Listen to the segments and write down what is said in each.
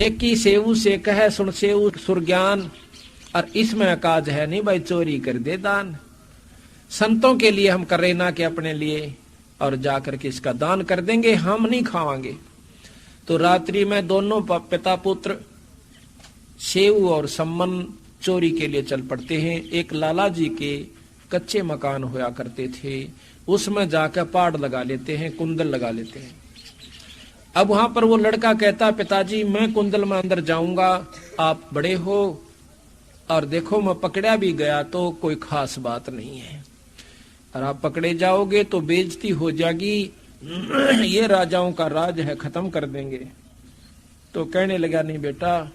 एक ही सेऊ से कह सुन सेऊ सुरज्ञान, और इसमें काज है नहीं भाई चोरी कर दे दान। संतों के लिए हम कर रहे ना कि अपने लिए, और जाकर के इसका दान कर देंगे, हम नहीं खावांगे। तो रात्रि में दोनों पिता पुत्र सेऊ और सम्मन चोरी के लिए चल पड़ते हैं। एक लाला जी के कच्चे मकान होया करते थे, उसमें जाकर पाड़ लगा लेते हैं, कुंदल लगा लेते हैं। अब वहां पर वो लड़का कहता, पिताजी मैं कुंदल में अंदर जाऊंगा, आप बड़े हो और देखो मैं पकड़ा भी गया तो कोई खास बात नहीं है, और आप पकड़े जाओगे तो बेइज्जती हो जाएगी, ये राजाओं का राज है, खत्म कर देंगे। तो कहने लगा, नहीं बेटा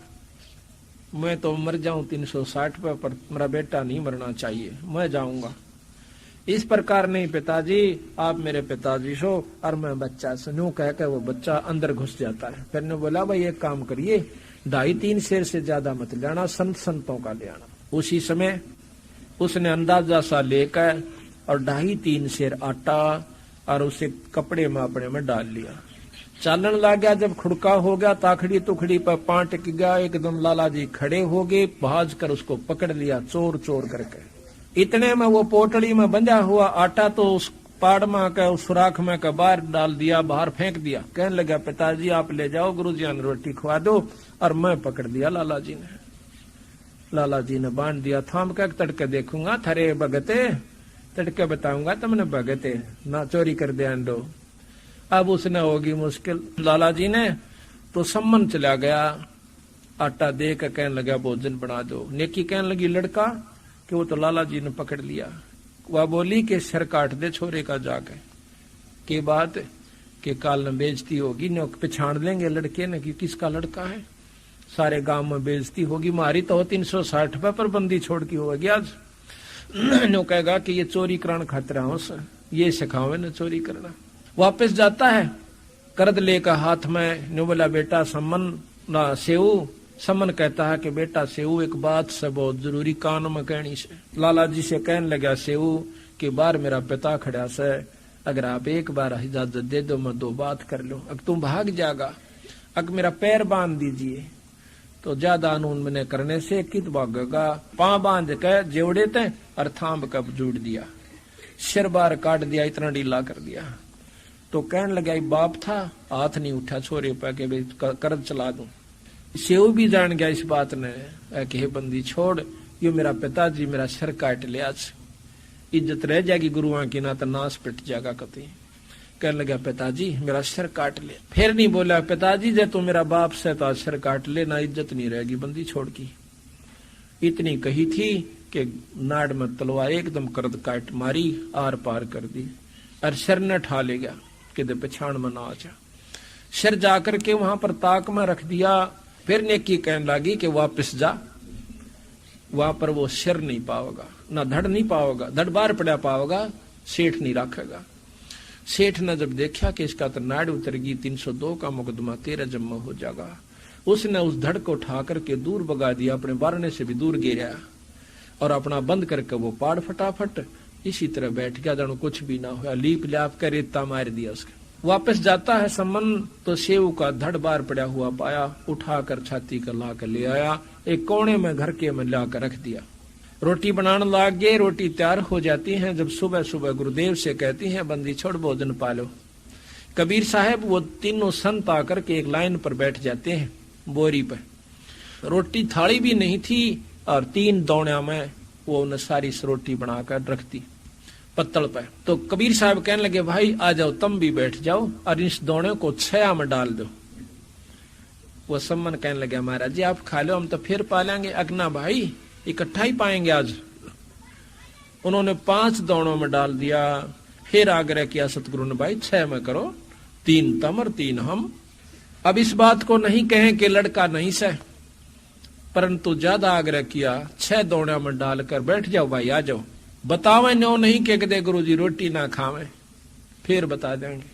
मैं तो मर जाऊं 360 पर मेरा बेटा नहीं मरना चाहिए, मैं जाऊंगा। इस प्रकार नहीं पिताजी, आप मेरे पिताजी सो और मैं बच्चा सुनू, कह के वो बच्चा अंदर घुस जाता है। फिर ने बोला, भाई एक काम करिए, 2.5-3 शेर से ज्यादा मत लेना, संतों का ले आना। उसी समय उसने अंदाजा सा लेकर और 2.5-3 शेर आटा और उसे कपड़े में अपने में डाल लिया, चालन लग गया। जब खुड़का हो गया, ताखड़ी तुखड़ी पर पांव टिक गया, एकदम लाला जी खड़े हो गए, भाज कर उसको पकड़ लिया चोर चोर करके। इतने में वो पोटली में बंधा हुआ आटा तो उस पाड़ में का उस सुराख में का बाहर डाल दिया, बाहर फेंक दिया। कहने लगा, पिताजी आप ले जाओ, गुरुजी ने रोटी खवा दो, और मैं पकड़ दिया लाला जी ने। लाला जी ने बांध दिया, थाम कर तड़के देखूंगा थरे भगते, तड़के बताऊंगा तुमने भगते ना चोरी कर दे अंडो। अब उसने होगी मुश्किल। लाला जी ने तो सम्मन चला गया, आटा दे कर कहने लगा भोजन बना दो। नेकी कहने लगी लड़का कि वो तो लाला जी ने पकड़ लिया। वह बोली कि सर काट दे छोरे का जाके, के बात कि काल न बेइज्जती होगी, न पहचान लेंगे लड़के ने कि किसका लड़का है, सारे गांव में बेइज्जती होगी, मारी तो 360 पर बंदी छोड़ की होगी आज। नो कहेगा कि ये चोरी कराने खातिर हूं, ये सिखावे न चोरी करना। वापस जाता है, करद लेकर हाथ में, नो बोला बेटा सम्मन ना सेऊ। सम्मन कहता है कि बेटा सेऊ एक बात से बहुत जरूरी कान में कहनी से। लाला जी से कहने लगा सेऊ कि बार मेरा पिता खड़ा से, अगर आप एक बार इजाजत दे दो मैं 2 बात कर लो, अगर तुम भाग जाएगा, अगर मेरा पैर बांध दीजिए तो ज्यादा अनून मैंने करने से कित भागेगा। पांव बांध के जेवड़े थे और थाम कब जुड़ दिया, सिर बार काट दिया, इतना ढीला कर दिया। तो कहने लगा बाप था, हाथ नहीं उठा छोरे पे के कर्ज चला दूं। सेऊ भी जान गया इस बात ने कि बंदी छोड़, यो मेरा पिताजी मेरा सिर काट लिया, इज्जत रह जाएगी गुरुआ की, ना तो नाश पिट जाएगा कभी। कहने लगा पिताजी मेरा सिर काट ले। फिर नहीं बोला पिताजी जे तू मेरा बाप से तो सिर काट ले, ना इज्जत नहीं रहेगी बंदी छोड़ की। इतनी कही थी कि नाड़ में तलवार एकदम कर्द काट मारी, आर पार कर दी, और सिर ने ठा ले गया कि पछाण में ना आ जा। सिर जाकर के वहां पर ताक में रख दिया। फिर नेकी कहने लगी कि वापस जा, वहां पर वो सिर नहीं पाओगा, ना धड़ नहीं पाओगा, धड़ बार पड़ा पाओगा, सेठ नहीं रखेगा। सेठ ने जब देखा कि इसका तो नाड़ उतर गई, 302 का मुकदमा 13 जमा हो जाएगा, उसने उस धड़ को उठा करके दूर भगा दिया, अपने बारने से भी दूर गिरा और अपना बंद करके वो पाड़ फटाफट इसी तरह बैठ गया, जानो कुछ भी ना हुआ। लीप लाप कर रेता मार दिया उसके। वापस जाता है सम्मन तो सेव का धड़ बार पड़ा हुआ पाया, उठाकर छाती कर ला कर ले आया, एक कोने में घर के में लाकर रख दिया। रोटी बनाने लग गए, रोटी तैयार हो जाती है। जब सुबह सुबह गुरुदेव से कहती हैं बंदी छोड़ भोजन पालो। कबीर साहब वो तीनों संत आकर के एक लाइन पर बैठ जाते हैं बोरी पर। रोटी थाली भी नहीं थी और 3 दौड़िया में वो उन्हें सारी रोटी बनाकर रख दी पत्तल पर। तो कबीर साहब कहने लगे भाई आ जाओ, तुम भी बैठ जाओ और इस दौड़े को छया में डाल दो। वो सम्मन कहने लगे महाराज जी आप खा लो, हम तो फिर पालेंगे। अगना भाई इकट्ठा ही पाएंगे आज। उन्होंने 5 दौड़ों में डाल दिया। फिर आग्रह किया सतगुरु ने भाई 6 में करो, 3 तम और 3 हम। अब इस बात को नहीं कहें कि लड़का नहीं सह, परंतु ज्यादा आग्रह किया 6 दौड़ों में डालकर बैठ जाओ भाई आ जाओ। बतावे नो नहीं के दे गुरु जी रोटी ना खावे, फिर बता देंगे।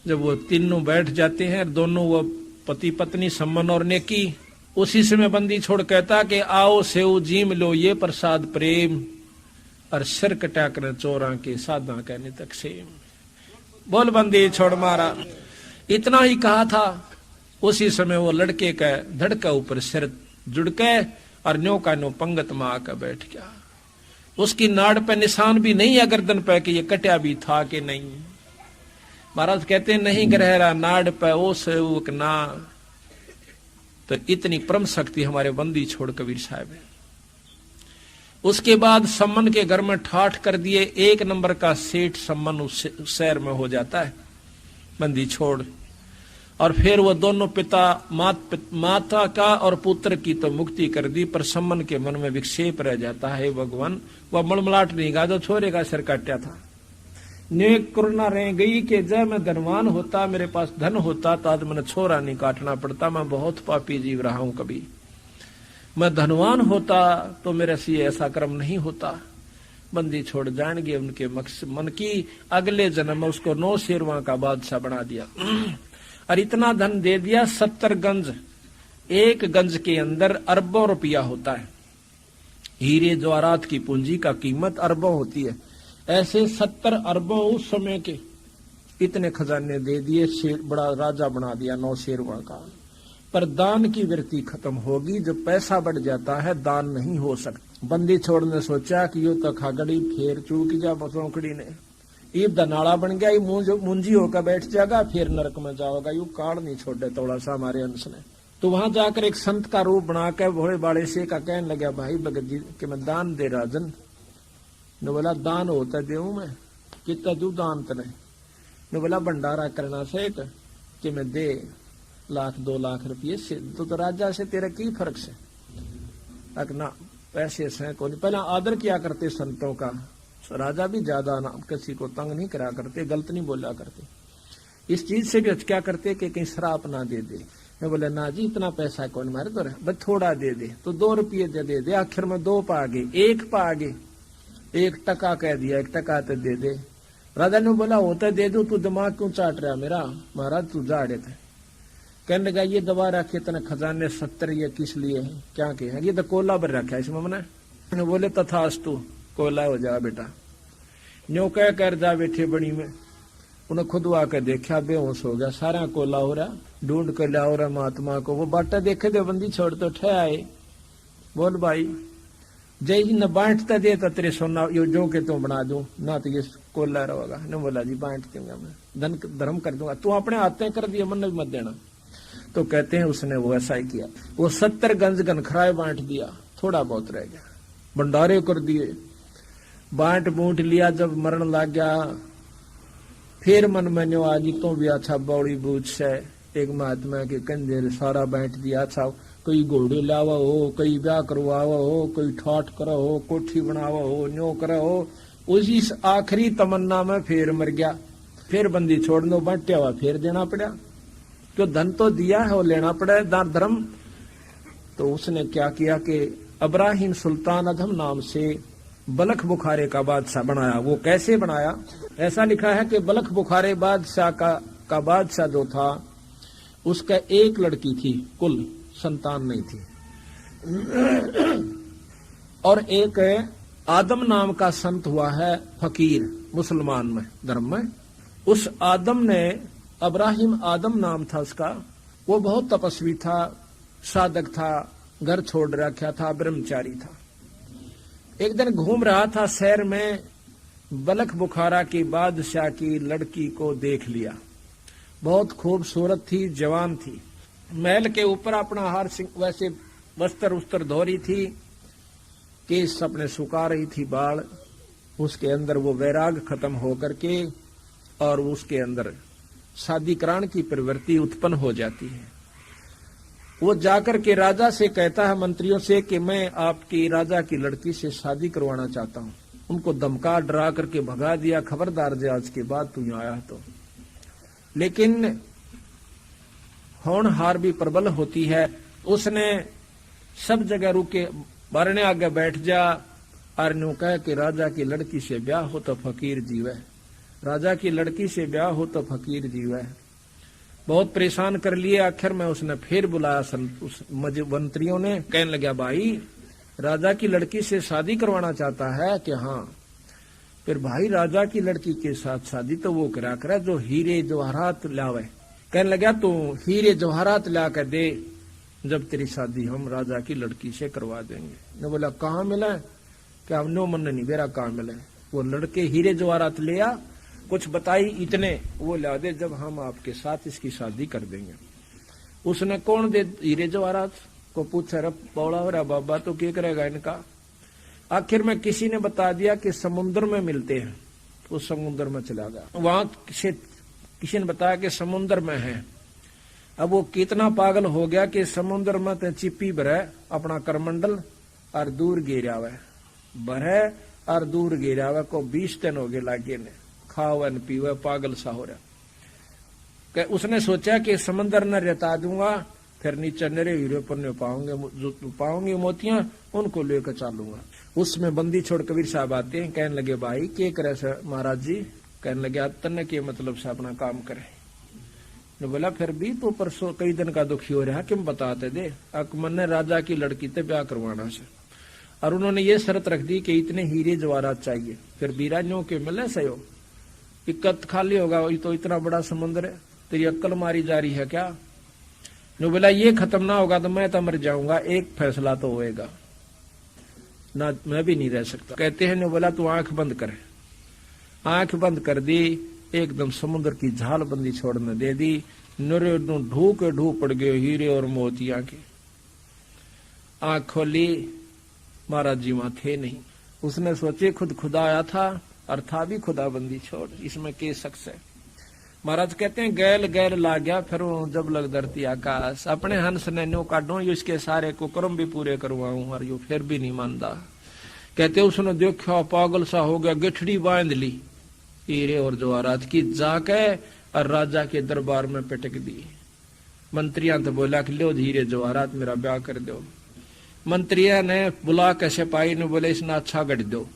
जब वो तीनों बैठ जाते हैं, दोनों वो पति पत्नी सम्मन और नेकी, उसी समय बंदी छोड़ कहता कि आओ सेव जीम लो ये प्रसाद प्रेम, और सिर कटा कर चोरा के साधा कहने तक सेम। बोल बंदी छोड़ मारा। इतना ही कहा था उसी समय वो लड़के का धड़का ऊपर सिर जुड़ के और न्यो का न्यो पंगत में आकर बैठ गया। उसकी नाड़ पे निशान भी नहीं है गर्दन पे कि ये कटा भी था कि नहीं। महाराज कहते नहीं ग्रहरा नाड़ पे ओ सेवक ना। तो इतनी परम शक्ति हमारे बंदी छोड़ कबीर साहब है। उसके बाद सम्मन के घर में ठाठ कर दिए, 1 नंबर का सेठ सम्मन उस शहर में हो जाता है बंदी छोड़। और फिर वो दोनों पिता माता का और पुत्र की तो मुक्ति कर दी, पर सम्मन के मन में विक्षेप रह जाता है। भगवान वह मलमलाट नहीं गा जो छोरे का सिर काटा था। नेक करुणा रह गई कि जब मैं धनवान होता, मेरे पास धन होता तो आज मैंने छोरा नहीं काटना पड़ता। मैं बहुत पापी जीव रहा हूं, कभी मैं धनवान होता तो मेरे से ऐसा कर्म नहीं होता। बंदी छोड़ जाएंगे उनके मन की, अगले जन्म में उसको 9 शेरवा का बादशाह बना दिया और इतना धन दे दिया। 70 गंज, 1 गंज के अंदर अरबों रुपया होता है। हीरे जवाहरात की पूंजी का कीमत अरबों होती है। ऐसे 70 अरबों उस समय के इतने खजाने दे दिए, शेर बड़ा राजा बना दिया 9 शेरवा का। पर दान की वृत्ति खत्म होगी, जब पैसा बढ़ जाता है दान नहीं हो सकता। बंदी छोड़ ने सोचा कि यो तो खागड़ी फेर चूक जा बसौकड़ी ने, ईब नाला बन गया, मुंजी होकर बैठ जाएगा, फिर नरक में जाओगा। यू काड़ नहीं छोड़े थोड़ा सा हमारे अंश ने। तो वहां जाकर एक संत का रूप बनाकर भोले बाड़े से का कहने लगा, भाई भगत जी कि मैं दान दे राजन। ने बोला दान होता देऊ मैं, कितना दू दान तने। ने बोला भंडारा करना से कि मैं दे 1-2 लाख रुपये से। तो राजा से तेरा की फर्क से? ना पैसे से को नहीं। पहले आदर किया करते संतों का, राजा भी ज्यादा ना किसी को तंग नहीं करा करते, गलत नहीं बोला करते। इस चीज से भी क्या करते कि कहीं श्राप ना दे दे। मैं बोले ना जी इतना पैसा कौन मारे, तो बस थोड़ा दे दे। तो 2 रुपये दे दे, आखिर में 2 पा आगे, 1 पा आगे, 1 टका कह दिया, 1 टका तो दे दे। राजा ने बोला होता दे दो, तू दिमाग क्यों चाट रहा मेरा? महाराज तू जाड़े थे। कहने लगा ये दबा रखे तना खजाने 70 ये किस लिए है, क्या के है? ये तो कोला भर रखा है इसमें मैंने। बोले तथास्तु, कोला हो जा बेटा। न्यो कह कर जा बैठे बड़ी में। उन्हें खुद आकर देखा, बेहोश हो गया, सारा कोला हो रहा, ढूंढ कर लिया हो रहा महात्मा को। वो बाटा देखे दे बंदी छोड़ तो ठह आए। बोल भाई जय जी न बांटता दे तो तेरे सोना यो जो के तू बना दूं ना, तो ये कोला रहेगा। ने बोला जी बांट दूंगा मैं, धन धर्म कर दूंगा, तू अपने हाथे कर दिया, मन भी मत देना। तो कहते हैं उसने वो ऐसा ही किया। वो 70 गंज गनखराए बांट दिया, थोड़ा बहुत रह गया, भंडारे कर दिए, बांट बूंट लिया। जब मरण लग गया फिर मन में न्यो आज तो भी अच्छा बौड़ी बूझ से एक महात्मा के कंधे सारा बांट दिया। अच्छा कोई घोड़े लावा हो, कोई ब्याह करवावा हो, कोई ठाठ करा हो, कोठी बनावा हो, न्यो करा हो। उसी आखिरी तमन्ना में फिर मर गया। फिर बंदी छोड़ने बांटा हुआ फिर देना पड़ा, जो धन तो दिया है वो लेना पड़ा है, दान धर्म। तो उसने क्या किया कि इब्राहिम सुल्तान अधम नाम से बलख बुखारे का बादशाह बनाया। वो कैसे बनाया? ऐसा लिखा है कि बलख बुखारे बादशाह का बादशाह जो था उसका 1 लड़की थी, कुल संतान नहीं थी। और एक आदम नाम का संत हुआ है फकीर मुसलमान में धर्म में। उस आदम ने, इब्राहिम आदम नाम था उसका, वो बहुत तपस्वी था, साधक था, घर छोड़ रखा था, ब्रह्मचारी था। एक दिन घूम रहा था शहर में, बलख बुखारा की बादशाह की लड़की को देख लिया। बहुत खूबसूरत थी, जवान थी। महल के ऊपर अपना हार वैसे वस्त्र उस्त्र धो रही थी, केस अपने सुखा रही थी, बाल। उसके अंदर वो वैराग खत्म होकर के और उसके अंदर शादी कराने की प्रवृत्ति उत्पन्न हो जाती है। वो जाकर के राजा से कहता है, मंत्रियों से, कि मैं आपकी राजा की लड़की से शादी करवाना चाहता हूँ। उनको धमका डरा करके भगा दिया, खबरदार जे आज के बाद तू यहाँ आया तो। लेकिन होनहार भी प्रबल होती है। उसने सब जगह रुके, बारने आगे बैठ जा और न्यू कह कि राजा की लड़की से ब्याह हो तो फकीर जीवे, राजा की लड़की से ब्याह हो तो फकीर जीवे। बहुत परेशान कर लिए। आखिर में उसने फिर बुलाया उस मंत्रियों ने। कहने लगा, भाई राजा की लड़की से शादी करवाना चाहता है कि हाँ? फिर भाई राजा की लड़की के साथ शादी तो वो करा जो हीरे जवाहरात लावे, कहने लगा तू हीरे जवाहरात ला कर दे, जब तेरी शादी हम राजा की लड़की से करवा देंगे। ने बोला कहाँ मिला? क्या हमने मन नहीं बेरा कहाँ मिला? वो लड़के हीरे जवाहरात ले आ, कुछ बताई इतने वो ला दे, जब हम आपके साथ इसकी शादी कर देंगे। उसने कौन दे हीरे जवाहरात को पूछा, रे पौड़ा हो रहा बाबा तो क्या करेगा इनका? आखिर में किसी ने बता दिया कि समुद्र में मिलते हैं। उस समुद्र में चला गया, वहां किसी ने बताया कि समुद्र में है। अब वो कितना पागल हो गया कि समुद्र में तो चिप्पी भरे अपना करमंडल और दूर गिरा हुआ भरे और दूर गिरा हुआ को 20 दिन हो गए लागे ने खाओ न पीवे, पागल सा हो रहा। उसने सोचा कि समंदर न रहता दूंगा, फिर नीचे नरे हीरे पर पाऊंगी मोतियां, उनको लेकर चलूंगा। उसमें बंदी छोड़ कबीर साहब आते हैं, कहने लगे भाई के करे से महाराज जी? कहने लगे तन्ने के मतलब से अपना काम करे। ने बोला फिर भी तो परसों कई दिन का दुखी हो रहा, किम बताते दे? अकमन ने राजा की लड़की से ब्याह करवाना से, और उन्होंने ये शर्त रख दी कि इतने हीरे जवाहरात चाहिए। फिर बीरानियों के मिले सयो इक्कत खाली होगा, वही तो इतना बड़ा समुद्र है, तेरी अक्ल मारी जा रही है क्या? ने बोला ये खत्म ना होगा तो मैं तो मर जाऊंगा, एक फैसला तो होएगा ना, मैं भी नहीं रह सकता। कहते हैं ने बोला तू आंख बंद कर। आंख बंद कर दी, एकदम समुद्र की झाल बंदी छोड़ने दे दी। नरे ढू के ढू पड़ गए हीरे और मोतियां के। आंख खोली, महाराज जी वहां थे नहीं। उसने सोचे खुद खुदा आया था और था भी खुदा बंदी छोड़, इसमें के शख्स है। महाराज कहते हैं गैल गैल ला गया, फिर जब लग धरती आकाश, अपने हंस ने नो काटो इसके सारे को कर्म भी पूरे करवाऊं, और यो फिर भी नहीं मानता। कहते उसने देखा पागल सा हो गया, गिठड़ी बांध ली हीरे और जवाहरात की, जाके और राजा के दरबार में पटक दी। मंत्रियां तो बोला कि लो हीरे जवाहरात मेरा ब्याह कर दो। मंत्रिया ने बुला के सिपाही ने बोले इसने अच्छा गढ़ दो,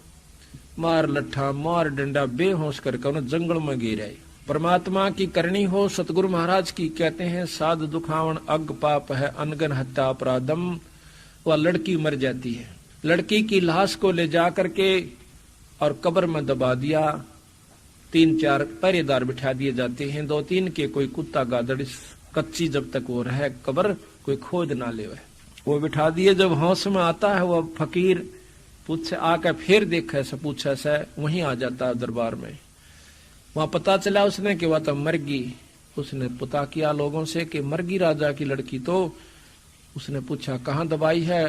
मार लट्ठा मार डंडा बेहोश करके उन्हें जंगल में गिराए। परमात्मा की करनी हो सतगुरु महाराज की, कहते हैं साध दुखावन अग पाप है अनगन हत्या अपराधम। वह लड़की मर जाती है, लड़की की लाश को ले जा करके और कब्र में दबा दिया। 3-4 पहरेदार बिठा दिए जाते हैं, 2-3 के कोई कुत्ता गादड़ कच्ची जब तक वो रहे कब्र कोई खोद ना ले, वो बिठा दिए। जब होश में आता है वह फकीर पूछे आकर फिर देखे से पूछे से वहीं आ जाता है दरबार में। वहां पता चला उसने कि वह तो मर गई। उसने पता किया लोगों से कि मर गई राजा की लड़की। तो उसने पूछा कहाँ दबाई है,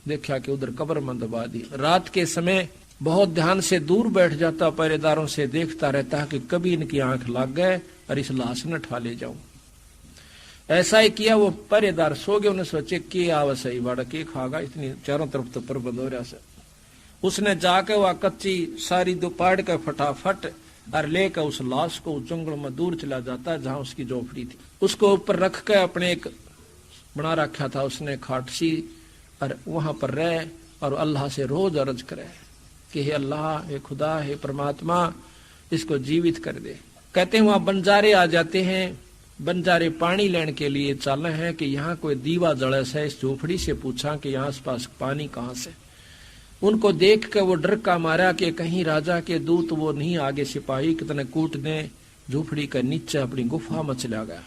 देखा कि उधर कब्र में दबा दी। रात के समय बहुत ध्यान से दूर बैठ जाता, पहरेदारों से देखता रहता है कि कभी इनकी आंख लग गए और इस लाश न ठा ले जाऊं। ऐसा ही किया। वो पहरेदार सो गए, उन्हें सोचे कि आवश्यक बाड़ा के खागा, इतनी चारों तरफ तो प्रबंध हो रहा से। उसने जाके वह कच्ची सारी दोपहर के फटाफट और लेकर उस लाश को जंगल में दूर चला जाता है जहां उसकी झोपड़ी थी। उसको ऊपर रख के अपने एक बना रखा था उसने खाट सी, और वहां पर रहे और अल्लाह से रोज अर्ज करे कि हे अल्लाह, हे खुदा, हे परमात्मा, इसको जीवित कर दे। कहते हैं वहां बंजारे आ जाते हैं। बंजारे पानी लेने के लिए चले हैं कि यहाँ कोई दीवा जड़े से। इस झोपड़ी से पूछा कि यहाँ आसपास पानी कहाँ से। उनको देख कर वो डर का मारा कि कहीं राजा के दूत वो नहीं आगे, सिपाही कितने कूट दें। झोपड़ी के नीचे अपनी गुफा में चला गया,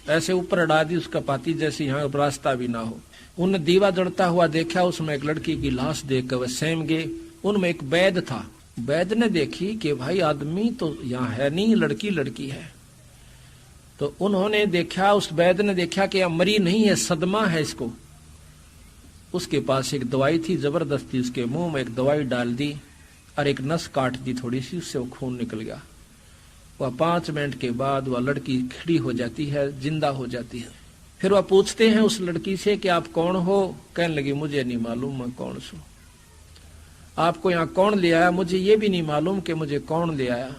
ऐसे ऊपर अड़ा दी उसका पाती जैसे यहाँ रास्ता भी ना हो। उन दीवा जड़ता हुआ देखा, उसमें एक लड़की की लाश देख कर वह सहम गए। उनमें एक वैद्य था। वैद्य ने देखी कि भाई आदमी तो यहाँ है नहीं, लड़की लड़की है। तो उन्होंने देखा, उस वैद्य ने देखा कि यह मरी नहीं है, सदमा है इसको। उसके पास एक दवाई थी, जबरदस्ती उसके मुंह में एक दवाई डाल दी और एक नस काट दी थोड़ी सी, उससे वो खून निकल गया। वह 5 मिनट के बाद वह लड़की खड़ी हो जाती है, जिंदा हो जाती है। फिर वह पूछते हैं उस लड़की से कि आप कौन हो? कहने लगी मुझे नहीं मालूम मैं कौन हूं। आपको यहाँ कौन ले आया? मुझे ये भी नहीं मालूम कि मुझे कौन ले आया।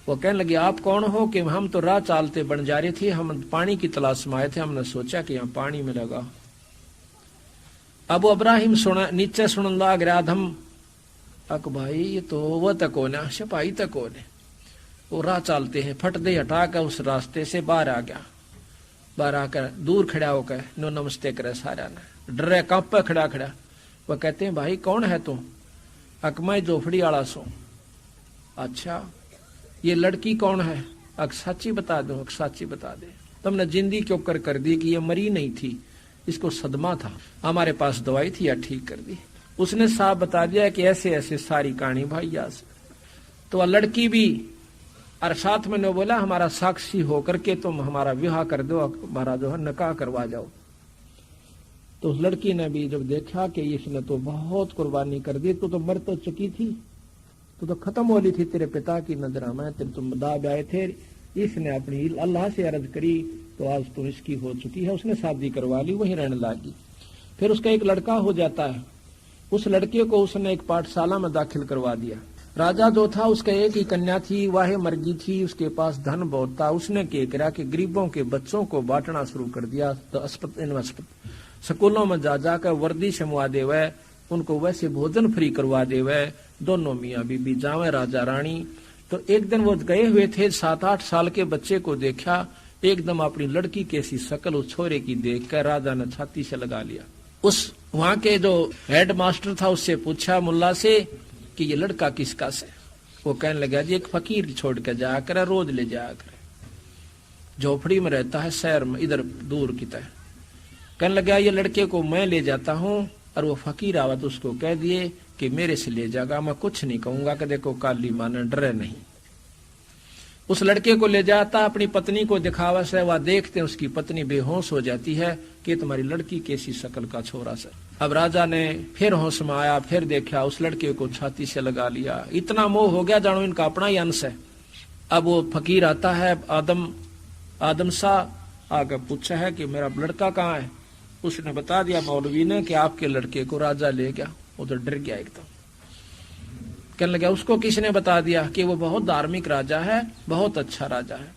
वो कहने लगे आप कौन हो? कि हम तो राह चालते बन जा रहे थे, हम पानी की तलाश में आए थे, हमने सोचा कि यहाँ पानी में लगा। अब अब्राहिम सुना, नीचे सुन लाग रहा धम, अक भाई ये तो वह तक हो ना, सिपाही तक हो ने। वो राह चालते हैं, फट दे हटा कर उस रास्ते से बाहर आ गया। बाहर आकर दूर खड़ा होकर नो नमस्ते करे सारा ने, डरे कांपे खड़ा खड़ा। वह कहते हैं भाई कौन है तुम? अक मैं झोपड़ी आला सो। अच्छा ये लड़की कौन है? अक साची बता दो, अक साची बता दे, तुमने जिंदी क्यों कर दी कि ये मरी नहीं थी, इसको सदमा था, हमारे पास दवाई थी या ठीक कर दी। उसने साफ बता दिया कि ऐसे ऐसे सारी कहानी भाई आज। तो लड़की भी और साथ में ने बोला हमारा साक्षी होकर के तुम हमारा विवाह कर दो, हमारा जो है निकाह करवा जाओ। तो उस लड़की ने भी जब देखा कि इसने तो बहुत कुर्बानी कर दी, तो मर तो चुकी थी, तो खत्म हो ली थी तेरे पिता की नजर में, तेरे तुम दाब आए थे, इसने अपनी अल्लाह से अर्ज करी तो आज तो इसकी हो चुकी है। उसने शादी करवा ली, वहीं रहने लगी। फिर उसका एक लड़का हो जाता है, उस लड़के को उसने एक पाठशाला में दाखिल करवा दिया। राजा जो था उसका एक ही कन्या थी, वह मर्गी थी, उसके पास धन बहुत था। उसने क्या करा कि गरीबों के बच्चों को बांटना शुरू कर दिया। तो स्कूलों में जा जाकर वर्दी समवा देवे, उनको वैसे भोजन फ्री करवा देवे, दोनों मियाँ बीबी जावे राजा रानी। तो एक दिन वो गए हुए थे, 7-8 साल के बच्चे को देखा, एकदम अपनी लड़की कैसी शक्ल उस छोरे की देखकर राजा ने छाती से लगा लिया। उस वहां के जो हेड मास्टर था उससे पूछा मुल्ला से कि ये लड़का किसका से? वो कहने लगा जी एक फकीर छोड़ के जाया करे, रोज ले जाया करे, झोपड़ी में रहता है शहर में, इधर दूर की तरह। कहने लगा ये लड़के को मैं ले जाता हूँ, और वो फकीर आवा तो उसको कह दिए कि मेरे से ले जाएगा, मैं कुछ नहीं कहूंगा कि देखो काली माने डरे नहीं। उस लड़के को ले जाता, अपनी पत्नी को दिखावा से, वह देखते उसकी पत्नी बेहोश हो जाती है कि तुम्हारी लड़की कैसी शक्ल का छोरा से। अब राजा ने फिर होश में आया, फिर देखा, उस लड़के को छाती से लगा लिया। इतना मोह हो गया जानो इनका अपना ही अंश है। अब वो फकीर आता है, आदम शाह आगे पूछा है कि मेरा लड़का कहाँ है? उसने बता दिया मौलवी ने कि आपके लड़के को राजा ले गया। वो तो डर गया एकदम, कहने लगा उसको किसने बता दिया कि वो बहुत धार्मिक राजा है, बहुत अच्छा राजा है,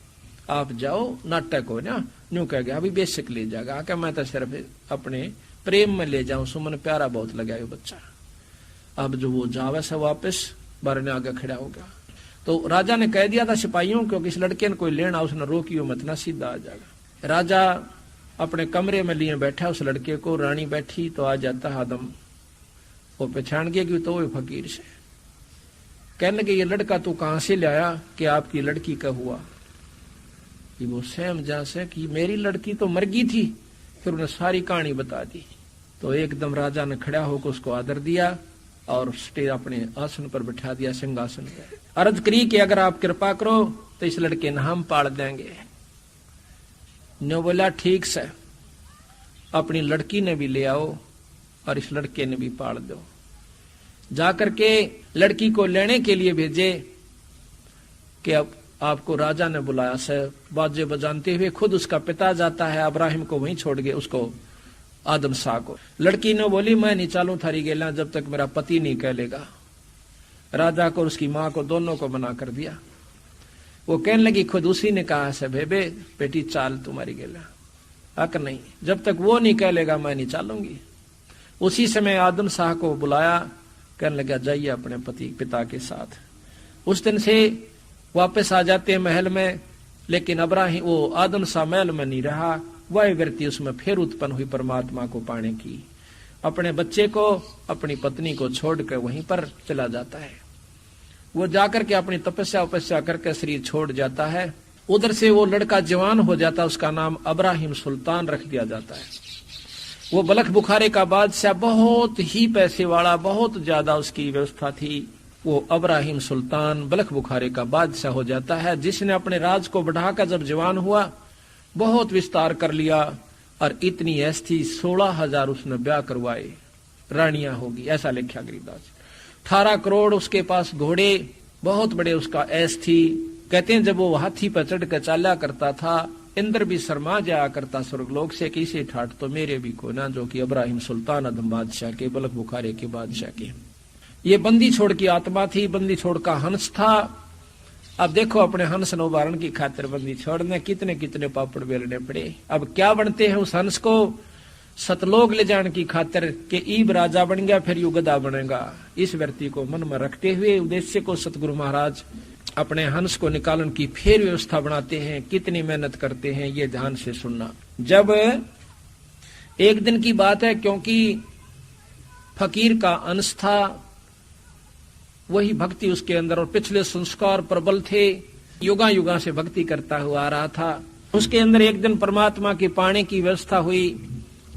आप जाओ, नाटक हो ना, न्यू कह गया अभी बेशक ले जाएगा, क्या मैं तो सिर्फ अपने प्रेम में ले जाऊं, सुमन प्यारा बहुत लगा ये बच्चा। अब जो वो जावे से वापस बारने आगे खड़ा हो गया। तो राजा ने कह दिया था सिपाहियों को कि इस लड़के ने कोई लेना, उसने रोकियो मत ना, सीधा आ जाएगा। राजा अपने कमरे में लिए बैठा उस लड़के को, रानी बैठी तो आ जाता आदम, वो पहचान गया कि तो वो फकीर से। कहने लगे ये लड़का तू कहां से लाया कि आपकी लड़की का हुआ? कि वो सहम जा से कि मेरी लड़की तो मर गई थी। फिर उन्हें सारी कहानी बता दी। तो एकदम राजा ने खड़ा होकर उसको आदर दिया और स्टे अपने आसन पर बैठा दिया, सिंहासन पर। अर्ज करी कि अगर आप कृपा करो तो इस लड़के ने हम पाल देंगे। नो बोला ठीक से, अपनी लड़की ने भी ले आओ और इस लड़के ने भी पाल दो। जाकर के लड़की को लेने के लिए भेजे कि अब आपको राजा ने बुलाया से, बाजे बजानते हुए खुद उसका पिता जाता है, अब्राहिम को वहीं छोड़ गए, उसको आदम शाह को। लड़की ने बोली मैं नहीं चालू थारी गेला जब तक मेरा पति नहीं कह लेगा। राजा को और उसकी माँ को दोनों को मना कर दिया। वो कहने लगी खुद उसी ने कहा से बेबे बेटी चाल तुम्हारी गेला, अक नहीं, जब तक वो नहीं कह लेगा मैं नहीं चालूंगी। उसी समय आदम शाह को बुलाया, कहने लगा जाइए अपने पिता के साथ। उस दिन से वापस आ जाते हैं महल में, लेकिन अब्राहिम वो आदम शाह महल में नहीं रहा, वह व्यक्ति उसमें फिर उत्पन्न हुई परमात्मा को पाने की। अपने बच्चे को अपनी पत्नी को छोड़कर वहीं पर चला जाता है। वो जाकर के अपनी तपस्या करके शरीर छोड़ जाता है। उधर से वो लड़का जवान हो जाता, उसका नाम अब्राहिम सुल्तान रख दिया जाता है। वो बलख बुखारे का बादशाह, बहुत ही पैसे वाला, बहुत ज्यादा उसकी व्यवस्था थी। वो अब्राहिम सुल्तान बलख बुखारे का बादशाह हो जाता है, जिसने अपने राज को बढ़ाकर जब जवान हुआ बहुत विस्तार कर लिया और इतनी ऐश थी 16,000 उसने ब्याह करवाए, रानियां होगी, ऐसा लिखा गरीबदास। 18 करोड़ उसके पास घोड़े, बहुत बड़े उसका ऐश थी। कहते हैं जब वो हाथी पर चढ़ कर चाला करता था, इंद्र भी शर्मा जाया करता स्वर्गलोक से, किसे ठाट तो मेरे भी को ना, जो कि अब्राहिम सुल्तान अदम बादशाह के, बलख बुखारे के बादशाह के। ये बंदी छोड़ की आत्मा थी, बंदी छोड़ का हंस था। अब देखो अपने हंस न उबारण की खातिर बंदी छोड़ने कितने कितने पापड़ बेलने पड़े। अब क्या बनते हैं उस हंस को सतलोक ले जाने की खातिर कि ईब राजा बन गया फिर यू गधा बनेगा। इस व्यक्ति को मन में रखते हुए उद्देश्य को सतगुरु महाराज अपने हंस को निकालन की फिर व्यवस्था बनाते हैं। कितनी मेहनत करते हैं ये ध्यान से सुनना। जब एक दिन की बात है, क्योंकि फकीर का अंश था, वही भक्ति उसके अंदर और पिछले संस्कार प्रबल थे, युगा युगा से भक्ति करता हुआ आ रहा था। उसके अंदर एक दिन परमात्मा के पाने की व्यवस्था हुई,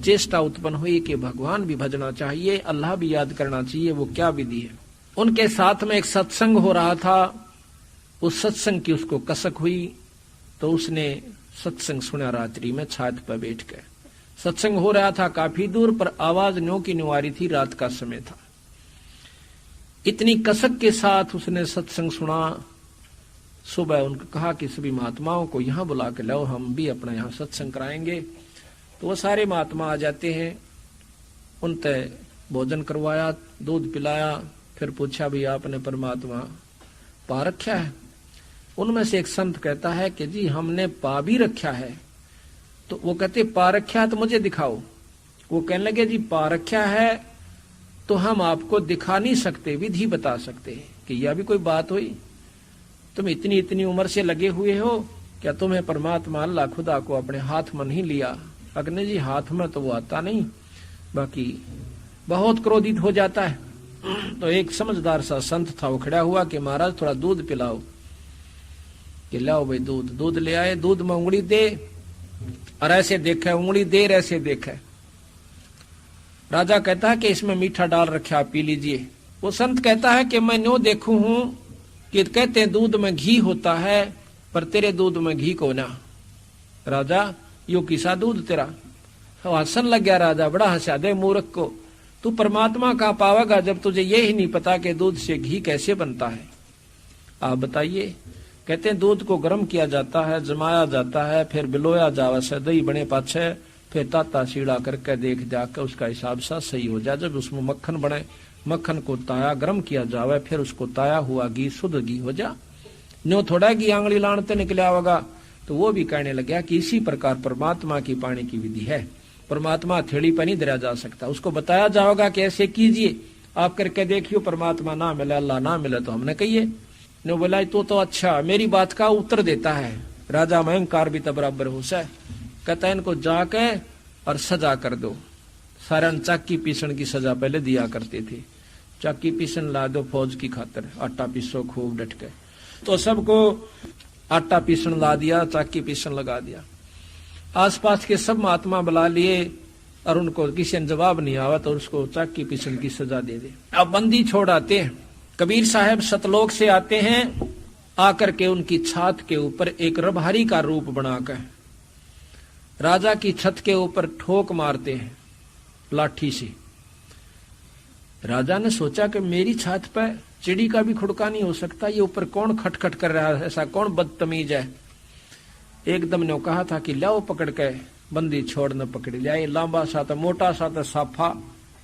चेष्टा उत्पन्न हुई कि भगवान भी भजना चाहिए, अल्लाह भी याद करना चाहिए। वो क्या विधि है? उनके साथ में एक सत्संग हो रहा था, उस सत्संग की उसको कसक हुई, तो उसने सत्संग सुना रात्रि में छात पर बैठ कर। सत्संग हो रहा था काफी दूर, पर आवाज न्यों की न्यों आ रही थी, रात का समय था। इतनी कसक के साथ उसने सत्संग सुना। सुबह उनको कहा कि सभी महात्माओं को यहां बुला के लाओ, हम भी अपना यहां सत्संग कराएंगे। तो वो सारे महात्मा आ जाते हैं, उनते भोजन करवाया, दूध पिलाया, फिर पूछा भी आपने परमात्मा पा रखा है? उनमें से एक संत कहता है कि जी हमने पा भी रखा है। तो वो कहते पा रखा है तो मुझे दिखाओ। वो कहने लगे जी पा रखा है तो हम आपको दिखा नहीं सकते, विधि बता सकते हैं। कि यह भी कोई बात हुई? तुम इतनी इतनी उम्र से लगे हुए हो, क्या तुम्हें परमात्मा अल्लाह खुदा को अपने हाथ में नहीं लिया? अग्नि जी हाथ में तो वो आता नहीं, बाकी बहुत क्रोधित हो जाता है। तो एक समझदार सा संत था, वो खड़ा हुआ कि महाराज थोड़ा दूध पिलाओ। कि लाओ भाई दूध। दूध ले आए, दूध में उंगली दे और ऐसे देखे, उंगली दे ऐसे देखे। राजा कहता है कि इसमें मीठा डाल रखा, आप पी लीजिए। वो संत कहता है कि मैं न्यों देखू हूं कि कहते हैं दूध में घी होता है, पर तेरे दूध में घी को ना। राजा यो किसा दूध तेरा? हंसन लग गया राजा, बड़ा हंसा। दे मूर्ख को, तू परमात्मा कहाँ पावेगा जब तुझे ये ही नहीं पता कि दूध से घी कैसे बनता है? आप बताइए। कहते हैं दूध को गर्म किया जाता है, जमाया जाता है, फिर बिलोया जावा से दही बने पाछे, फिर ताता सीड़ा करके देख जाकर उसका हिसाब सा सही हो जाए। जब उसमें मक्खन बने, मक्खन को ताया गर्म किया जावे, फिर उसको ताया हुआ घी शुद्ध घी हो जा। न्यो थोड़ा घी आंगली लाणते निकला होगा। तो वो भी कहने लगा कि इसी प्रकार परमात्मा की पाने की विधि है। परमात्मा थैली पर नहीं धरा जा सकता, उसको बताया जाएगा कि ऐसे कीजिए, आप करके देखियो, परमात्मा ना मिले, अल्लाह ना मिले तो हमने कहिए। ने बोला तो अच्छा, मेरी बात का उत्तर देता है। राजा में अहंकार भी तब बराबर हो सा। कहता है इनको जाके और सजा कर दो। सारण चाकी पीसन की सजा पहले दिया करते थे। चाकी पीसन ला दो फौज की खातिर, आटा पीसो खूब डट के। तो सबको आटा पीसन ला दिया, चाकी पीसन लगा दिया। आसपास के सब महात्मा बुला लिए और उनको किसी ने जवाब नहीं आवा तो उसको चाकी पीसन की सजा दे दे। अब बंदी छोड़ आते हैं। कबीर साहब सतलोक से आते हैं, आकर के उनकी छत के ऊपर एक रभारी का रूप बनाकर राजा की छत के ऊपर ठोक मारते हैं लाठी से। राजा ने सोचा कि मेरी छत पर चिड़ी का भी खुड़का नहीं हो सकता, ये ऊपर कौन खटखट कर रहा है, ऐसा कौन बदतमीज है। एकदम ने कहा था कि लाओ पकड़ के, बंदी छोड़ न पकड़ लिया। लंबा सा था, मोटा सा था साफा,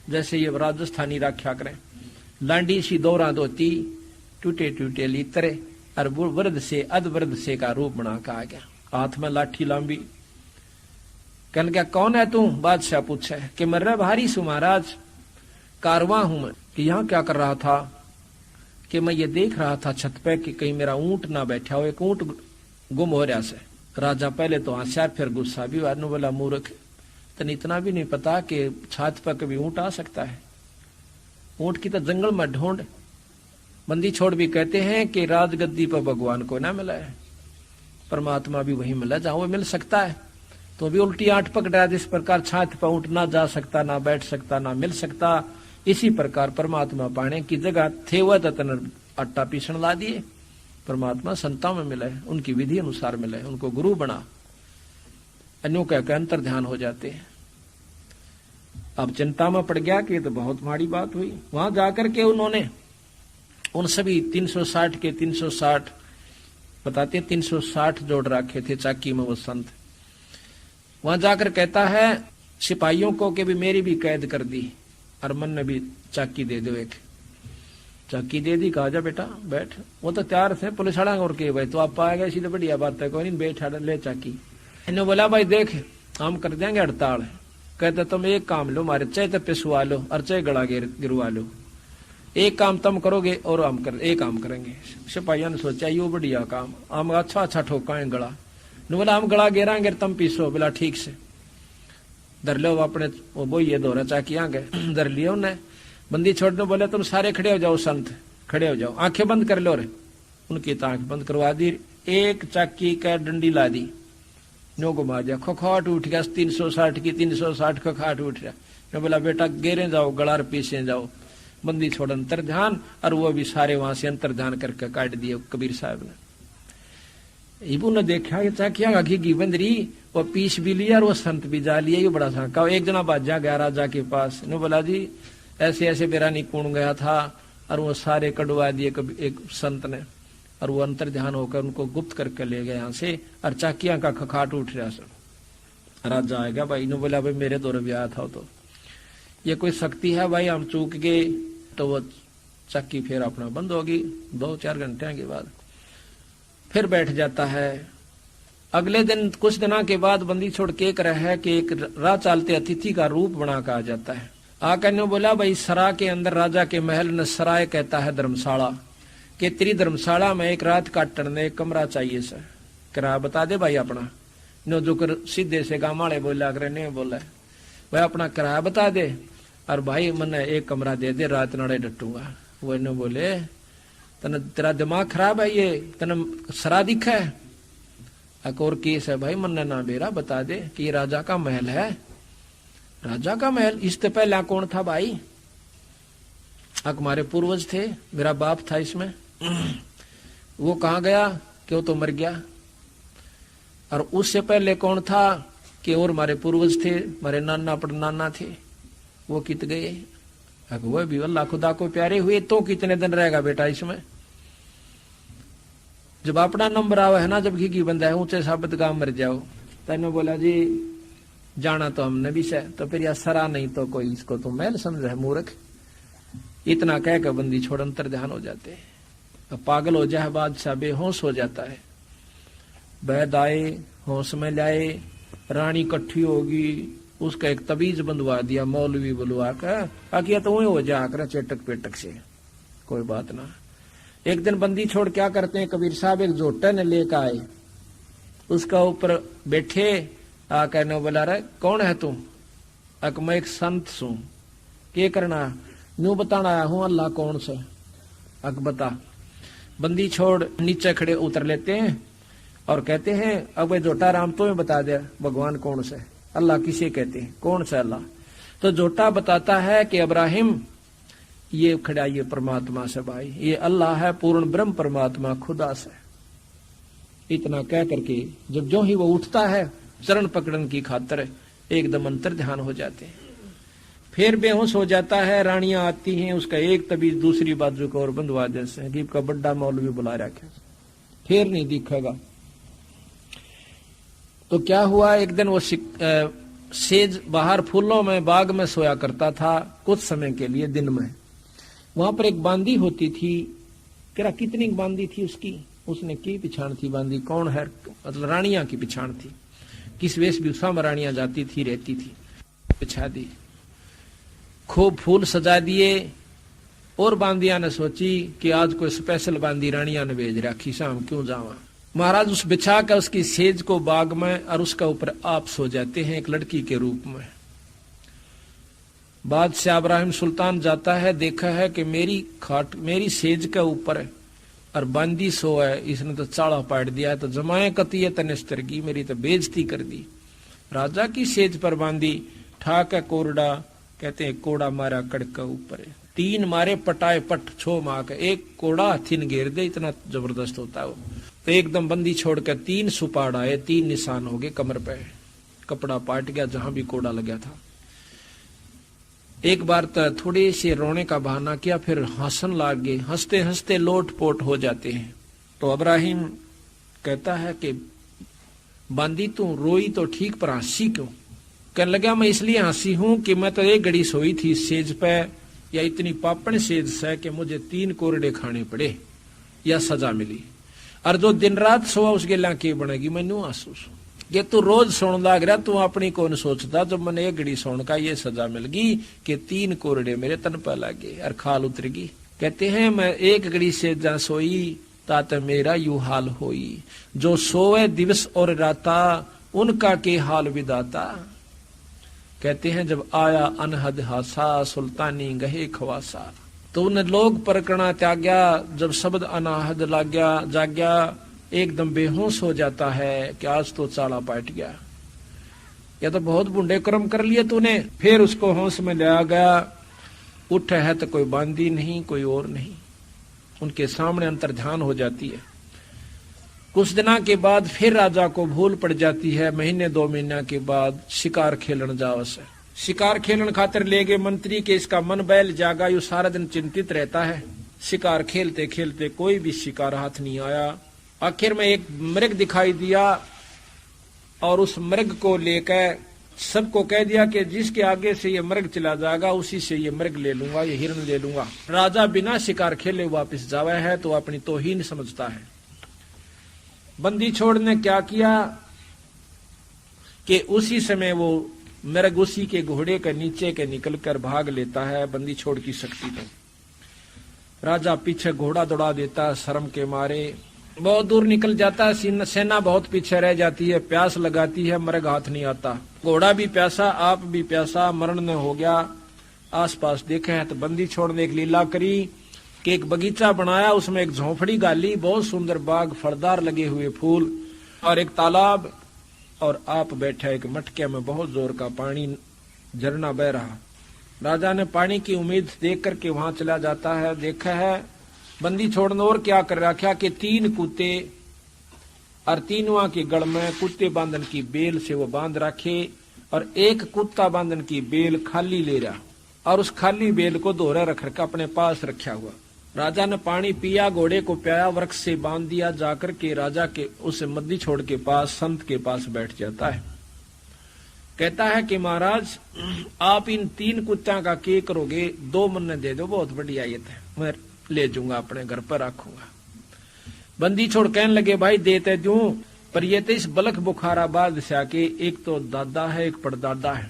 जैसे ये राजस्थानी राख्या करें, लांडी सी दौरा धोती, टूटे टूटे लीतरे और वृद्ध से अधवृद्ध से का रूप बना के आ गया, हाथ में लाठी लंबी। कहने क्या कौन है तू? बादशाह पूछे कि मैं रभारी सु महाराज, कारवां हूं मैं। कि यहाँ क्या कर रहा था? कि मैं ये देख रहा था छत पे कि कहीं मेरा ऊंट ना बैठा हो, एक ऊंट गुम हो रहा से। राजा पहले तो हंसा, फिर गुस्सा भी हुआ, बोला मूर्ख, तने इतना भी नहीं पता कि छत पर कभी ऊंट आ सकता है? ऊंट की तो जंगल में ढूंढ। बंदी छोड़ भी कहते हैं कि राजगद्दी पर भगवान को ना मिला है, परमात्मा भी वही मिला जहां वो मिल सकता है। तो भी उल्टी आंट पकड़ा, जिस प्रकार छात पर ऊंट ना जा सकता, ना बैठ सकता, ना मिल सकता, इसी प्रकार परमात्मा पाने की जगह थे वह तन आटा पीसन ला दिए। परमात्मा संतां में मिले, उनकी विधि अनुसार मिले, उनको गुरु बना, अन्यों का अंतर ध्यान हो जाते हैं। अब चिंता में पड़ गया कि ये तो बहुत माड़ी बात हुई। वहां जाकर के उन्होंने उन सभी 360 के 360 बताते 360 जोड़ रखे थे चाकी में वो संत। वहां जाकर कहता है सिपाहियों को कि भी मेरी भी कैद कर दी और मन ने भी चाकी दे दो। एक चाकी दे दी, कहा जा बेटा बैठ। वो तो तैयार थे पुलिस वाला और के भाई तो आप पाए गए, सीधे बढ़िया बात है, कोई नहीं बैठ ले चाकी। इन्होंने बोला भाई देख हम कर देंगे हड़ताल। कहते तुम एक काम लो, मारे चाहे तो पिसवा लो और चाहे गला गिरवा लो, एक काम तुम करोगे और हम कर एक काम करेंगे। सिपाहियों ने सोचा यो बढ़िया काम, हम अच्छा अच्छा ठोकाएं गला। ने बोला हम गला गिराएंगे तुम पीसो। बोला ठीक से धर लो अपने वो बोइए दोहरा चाकी आ गए, धर लिया उन्हें। बंदी छोड़ने बोले तुम सारे खड़े हो जाओ, संत खड़े हो जाओ, आंखें बंद कर लो रे। उनकी तो आंख बंद करवा दी। एक चाकी का डंडी ला दी, नो घुमा दिया, खखाट उठ गया 360 की 360 खखाट उठ गया। मैं बोला बेटा गेरे जाओ, गड़ार पीछे जाओ, बंदी छोड़ अंतर ध्यान, और वो भी सारे वहां से अंतर ध्यान करके काट दिए कबीर साहब ने। इबू ने देखा ये चाकिया घी बंदरी, वो पीस भी लिया और वो संत भी जा लिया, ये बड़ा सांका। एक जना बाजा गया राजा के पास, ने बोला जी ऐसे ऐसे बेरानी कौन गया था, और वो सारे कटवा दिए कभी एक संत ने, और वो अंतर ध्यान होकर उनको गुप्त करके ले गए यहाँ से, और चाकिया का खखाट उठ रहा सब। राजा आएगा भाई, ने बोला भाई मेरे दौर भी आया था, तो ये कोई शक्ति है भाई, हम चूक गए। तो वो चक्की फिर अपना बंद होगी। 2-4 घंटे के बाद फिर बैठ जाता है। अगले दिन कुछ दिनों के बाद बंदी छोड़ के रहा है कि एक राह चालते अतिथि का रूप बना कर आ जाता है। आकर ने बोला भाई सरा के अंदर राजा के महल ने सराय कहता है धर्मशाला, के तेरी धर्मशाला में एक रात काटने एक कमरा चाहिए सर, किराया बता दे भाई अपना। नो जो कर सीधे से गामाड़े बोला करे नहीं बोला भाई अपना किराया बता दे, और भाई मैंने एक कमरा दे दे, रात नड़े डटूंगा। वो ने बोले तने तेरा दिमाग खराब है, ये तने सरा दिखा है? एक और केस है भाई, मन्ना ना बेरा बता दे कि ये राजा का महल है। राजा का महल? इससे पहले कौन था भाई? हमारे पूर्वज थे, मेरा बाप था इसमें। वो कहाँ गया कि वो तो मर गया। और उससे पहले कौन था कि और हमारे पूर्वज थे, हमारे नाना परनाना थे, वो कित गए। वो भी अल्लाह खुदा को प्यारे हुए तो कितने दिन रहेगा बेटा इसमें। जब अपना नंबर आवा है ना, जब घी बंदा है ऊंचे साबित गांव मर जाओ। तैने बोला जी जाना तो हमने भी से, तो फिर यह सरा नहीं तो कोई इसको तो महल समझ है मूर्ख। इतना कह कर बंदी छोड़ अंतर ध्यान हो जाते हैं। पागल हो जाए बादशाह, बेहोश हो जाता है। वैद आए, होश में लाए, रानी इकट्ठी होगी, उसका एक तबीज बंधवा दिया मौलवी बुलवा कर, आकिया तो वही हो जाकर चेटक पेटक से, कोई बात ना। एक दिन बंदी छोड़ क्या करते हैं, कबीर साहब एक जोटा ने लेकर आए, उसका ऊपर बैठे, आकर ने बोला रहे कौन है तू? अक मैं एक संत सू, के करना? न्यू बताना आया हूं अल्लाह कौन से। अक बता। बंदी छोड़ नीचे खड़े उतर लेते हैं और कहते हैं अब जोटा राम तो बता दे भगवान कौन से, अल्लाह किसे कहते हैं, कौन सा अल्लाह? तो जोटा बताता है कि इब्राहिम ये खड़ा ये परमात्मा से भाई, ये अल्लाह है पूर्ण ब्रह्म परमात्मा खुदा से। इतना कह करके जब जो ही वो उठता है चरण पकड़न की खातर एकदम अंतर ध्यान हो जाते हैं। फिर बेहोश हो जाता है, रानियां आती हैं, उसका एक तबीज दूसरी बाजू को और बंधवा जैसे कि का बड़ा मौलवी बुला रखा, फिर नहीं दिखेगा। तो क्या हुआ, एक दिन वो सेज बाहर फूलों में बाग में सोया करता था कुछ समय के लिए दिन में। वहां पर एक बांदी होती थी, क्या कितनी बांदी थी उसकी, उसने की पिछाण थी बांदी, कौन है मतलब रानियां की पिछाण थी, किस वेशभूषा में रानियां जाती थी रहती थी, पिछा दी, खूब फूल सजा दिए। और बांदिया ने सोची कि आज कोई स्पेशल बांदी रानिया ने भेज रखी, शाम क्यों जावा। महाराज उस बिछा कर उसकी सेज को बाग में और उसका ऊपर आप सो जाते हैं एक लड़की के रूप में। बादशाह इब्राहिम सुल्तान जाता है, देखा है कि मेरी खाट मेरी सेज के ऊपर और बांदी सो है, इसने तो चाड़ा पाट दिया, तो जमाए कती तनिस्तर की, मेरी तो बेइज्जती कर दी। राजा की सेज पर बांदी, ठाक है कोरडा, कहते हैं कोड़ा मारा कड़क के ऊपर, 3 मारे पटाए पट छो मार के, एक कोड़ा हथिन घेर दे, इतना जबरदस्त होता है वो। तो एकदम बंदी छोड़कर 3 सुपाड़ आए, 3 निशान हो गए कमर पे, कपड़ा पाट गया जहां भी कोड़ा लगा था। एक बार तो थोड़े से रोने का बहाना किया, फिर हंसन लाग गए, हंसते हंसते लोट पोट हो जाते हैं। तो इब्राहिम कहता है कि बांदी तू रोई तो ठीक पर हंसी क्यों? कहने लगा मैं इसलिए हंसी हूं कि मैं तो एक घड़ी सोई थी सेज पे, या इतनी पापड़ सेज से कि मुझे 3 कोरडे खाने पड़े या सजा मिली, और जो दिन रात सोआ उस गेला की बनेगी। मैनू आंसू ये तू रोज सोन लग रहा, तू अपनी कौन सोचता जब मैंने एक घड़ी सोन का ये सजा मिल गई कि 3 कोरडे मेरे तन पर लगे और खाल उतर गई। कहते हैं मैं एक घड़ी से जा सोई तात मेरा यू हाल होई, जो सोए दिवस और राता उनका के हाल विदाता। कहते हैं जब आया अनहद हासा सुल्तानी गहे खवासा, तो उन लोग परकना त्याग्या, जब शब्द अनाहद लाग्या जाग्या, एकदम बेहोश हो जाता है कि आज तो चाला पाट गया, या तो बहुत बुंडे कर्म कर लिए तूने। फिर उसको होश में लिया गया, उठ है तो कोई बांदी नहीं, कोई और नहीं। उनके सामने अंतर्ध्यान हो जाती है। कुछ दिनों के बाद फिर राजा को भूल पड़ जाती है। महीने 2 महीना के बाद शिकार खेलन जाओ से, शिकार खेलन खातिर ले गए मंत्री के। इसका मन बैल जागा, यू सारा दिन चिंतित रहता है। शिकार खेलते खेलते कोई भी शिकार हाथ नहीं आया। आखिर में एक मृग दिखाई दिया और उस मृग को लेकर सबको कह दिया कि जिसके आगे से ये मृग चला जाएगा उसी से ये मृग ले लूंगा, ये हिरण ले लूंगा। राजा बिना शिकार खेले वापस जावा है तो अपनी तौहीन समझता है। बंदी छोड़ ने क्या किया कि उसी समय वो मृग उसी के घोड़े के नीचे के निकलकर भाग लेता है। बंदी छोड़ की शक्ति तो राजा पीछे घोड़ा दौड़ा देता है, शर्म के मारे बहुत दूर निकल जाता है। सेना बहुत पीछे रह जाती है, प्यास लगाती है, मृग हाथ नहीं आता। घोड़ा भी प्यासा, आप भी प्यासा, मरण न हो गया। आसपास देखे है तो बंदी छोड़ ने एक लीला करी कि एक बगीचा बनाया, उसमें एक झोंपड़ी गाली, बहुत सुंदर बाग, फलदार लगे हुए फूल और एक तालाब, और आप बैठे एक मटके में बहुत जोर का पानी झरना बह रहा। राजा ने पानी की उम्मीद देख करके वहां चला जाता है। देखा है बंदी छोड़ने और क्या कर रखा कि 3 कुत्ते और तीनों के गल में कुत्ते बांधन की बेल से वो बांध रखे, और एक कुत्ता बांधन की बेल खाली ले रहा, और उस खाली बेल को दोहरा रख रखा अपने पास रखा हुआ। राजा ने पानी पिया, घोड़े को प्याया, वृक्ष से बांध दिया। जाकर के राजा के उस बंदी छोड़ के पास, संत के पास बैठ जाता है। कहता है कि महाराज आप इन 3 कुत्तों का क्या करोगे? 2 मन दे दो, बहुत बढ़िया ये थे, मैं ले जाऊंगा अपने घर पर रखूंगा। बंदी छोड़ कहने लगे भाई देते दूं, पर ये तो इस बलख बुखारा बादशाह के एक तो दादा है, एक परदादा है।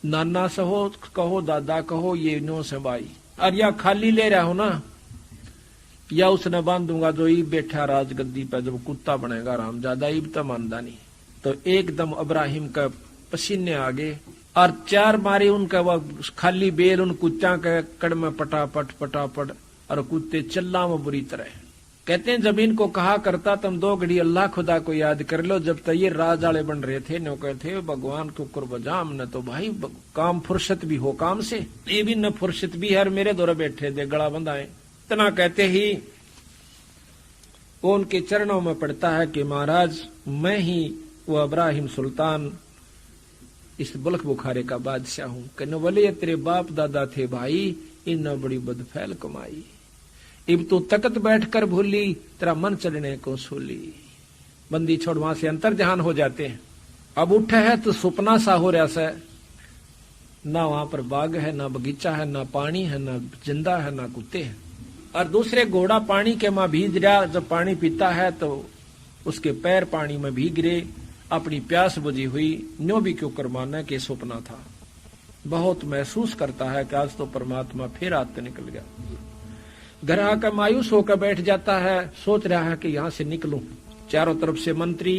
नाना सहो कहो, दादा कहो, ये नो से भाई, और या खाली ले रहा हो ना, या उसने बांधूंगा जो ई बैठा राजगद्दी पे, जब कुत्ता बनेगा रामजादा, ईब तो मानदा नहीं। तो एकदम इब्राहिम का पसीने आ गए और 4 मारे उनका वो खाली बेल उन कुत्ता के कड़ में पटापट पटापट, और कुत्ते चिल्ला में बुरी तरह। कहते हैं जब इनको कहा करता तुम 2 घड़ी अल्लाह खुदा को याद कर लो, जब तक ये राज वाले बन रहे थे नो कहते भगवान को कुर्बजाम न, तो भाई काम फुर्सत भी हो काम से, ये भी न फुर्सत भी है, मेरे दौरे बैठे दे गला बंधाए। इतना कहते ही वो उनके चरणों में पड़ता है कि महाराज मैं ही वो इब्राहिम सुल्तान इस बुलख बुखारे का बादशाह हूं। कहने बोले ये तेरे बाप दादा थे भाई, इन बड़ी बदफैल कमाई, इब तू तकत बैठकर भूली, तेरा मन चलने को सूली। बंदी छोड़ वहां से अंतर्ध्यान हो जाते हैं। अब उठे है तो सुपना सा हो रहा से, ना वहां पर बाग है, ना बगीचा है, ना पानी है, ना जिंदा है, ना कुत्ते हैं। और दूसरे घोड़ा पानी के मां भीज रहा, जब पानी पीता है तो उसके पैर पानी में भीग रहे, अपनी प्यास बुझी हुई। न्यो भी क्यों कर माना कि सपना था। बहुत महसूस करता है कि आज तो परमात्मा फिर आते निकल गया। घर आकर मायूस होकर बैठ जाता है, सोच रहा है कि यहां से निकलूं। चारों तरफ से मंत्री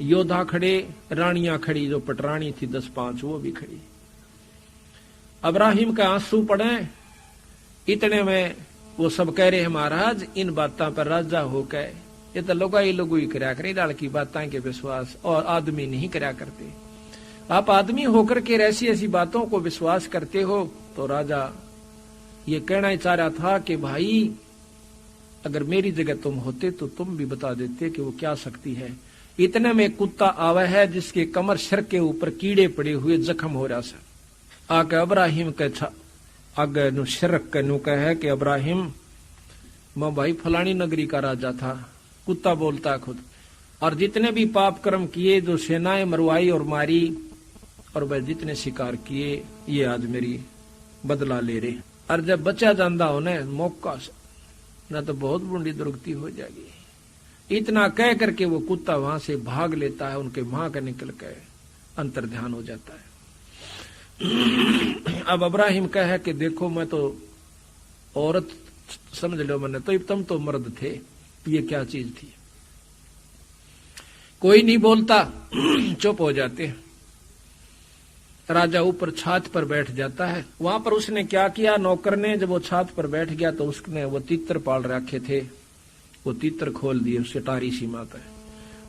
योद्धा खड़े, रानियां खड़ी, जो पटरानी थी 10-5 वो भी खड़ी। इब्राहिम का आंसू पड़े, इतने में वो सब कह रहे हैं महाराज इन बातों पर राजा होकर, ये तो लोगों ही करया करे डाल की बातें के विश्वास, और आदमी नहीं करया करते। आप आदमी होकर के ऐसी ऐसी बातों को विश्वास करते हो। तो राजा ये कहना ही चाह रहा था कि भाई अगर मेरी जगह तुम होते तो तुम भी बता देते कि वो क्या शक्ति है। इतने में कुत्ता आवा है जिसके कमर सर के ऊपर कीड़े पड़े हुए जख्म हो रहा सा, आके इब्राहिम के आगे नु शरक के नु कहे कि इब्राहिम मैं भाई फलानी नगरी का राजा था। कुत्ता बोलता है खुद, और जितने भी पाप कर्म किए, जो सेनाएं मरवाई और मारी, और वह जितने शिकार किए, ये आज मेरी बदला ले रहे। और जब बचा जाता हो न मौका से, न तो बहुत बुरी दुर्गति हो जाएगी। इतना कह करके वो कुत्ता वहां से भाग लेता है, उनके मां का निकल के अंतर्ध्यान हो जाता है। अब इब्राहिम कहे कि देखो मैं तो औरत समझ लो मैंने, तो तुम तो मर्द थे, ये क्या चीज थी। कोई नहीं बोलता, चुप हो जाते हैं। राजा ऊपर छात पर बैठ जाता है। वहां पर उसने क्या किया, नौकर ने जब वो छात पर बैठ गया तो उसने वो तीतर पाल रखे थे, वो तीतर खोल दिए उस अटारी सीमा पे।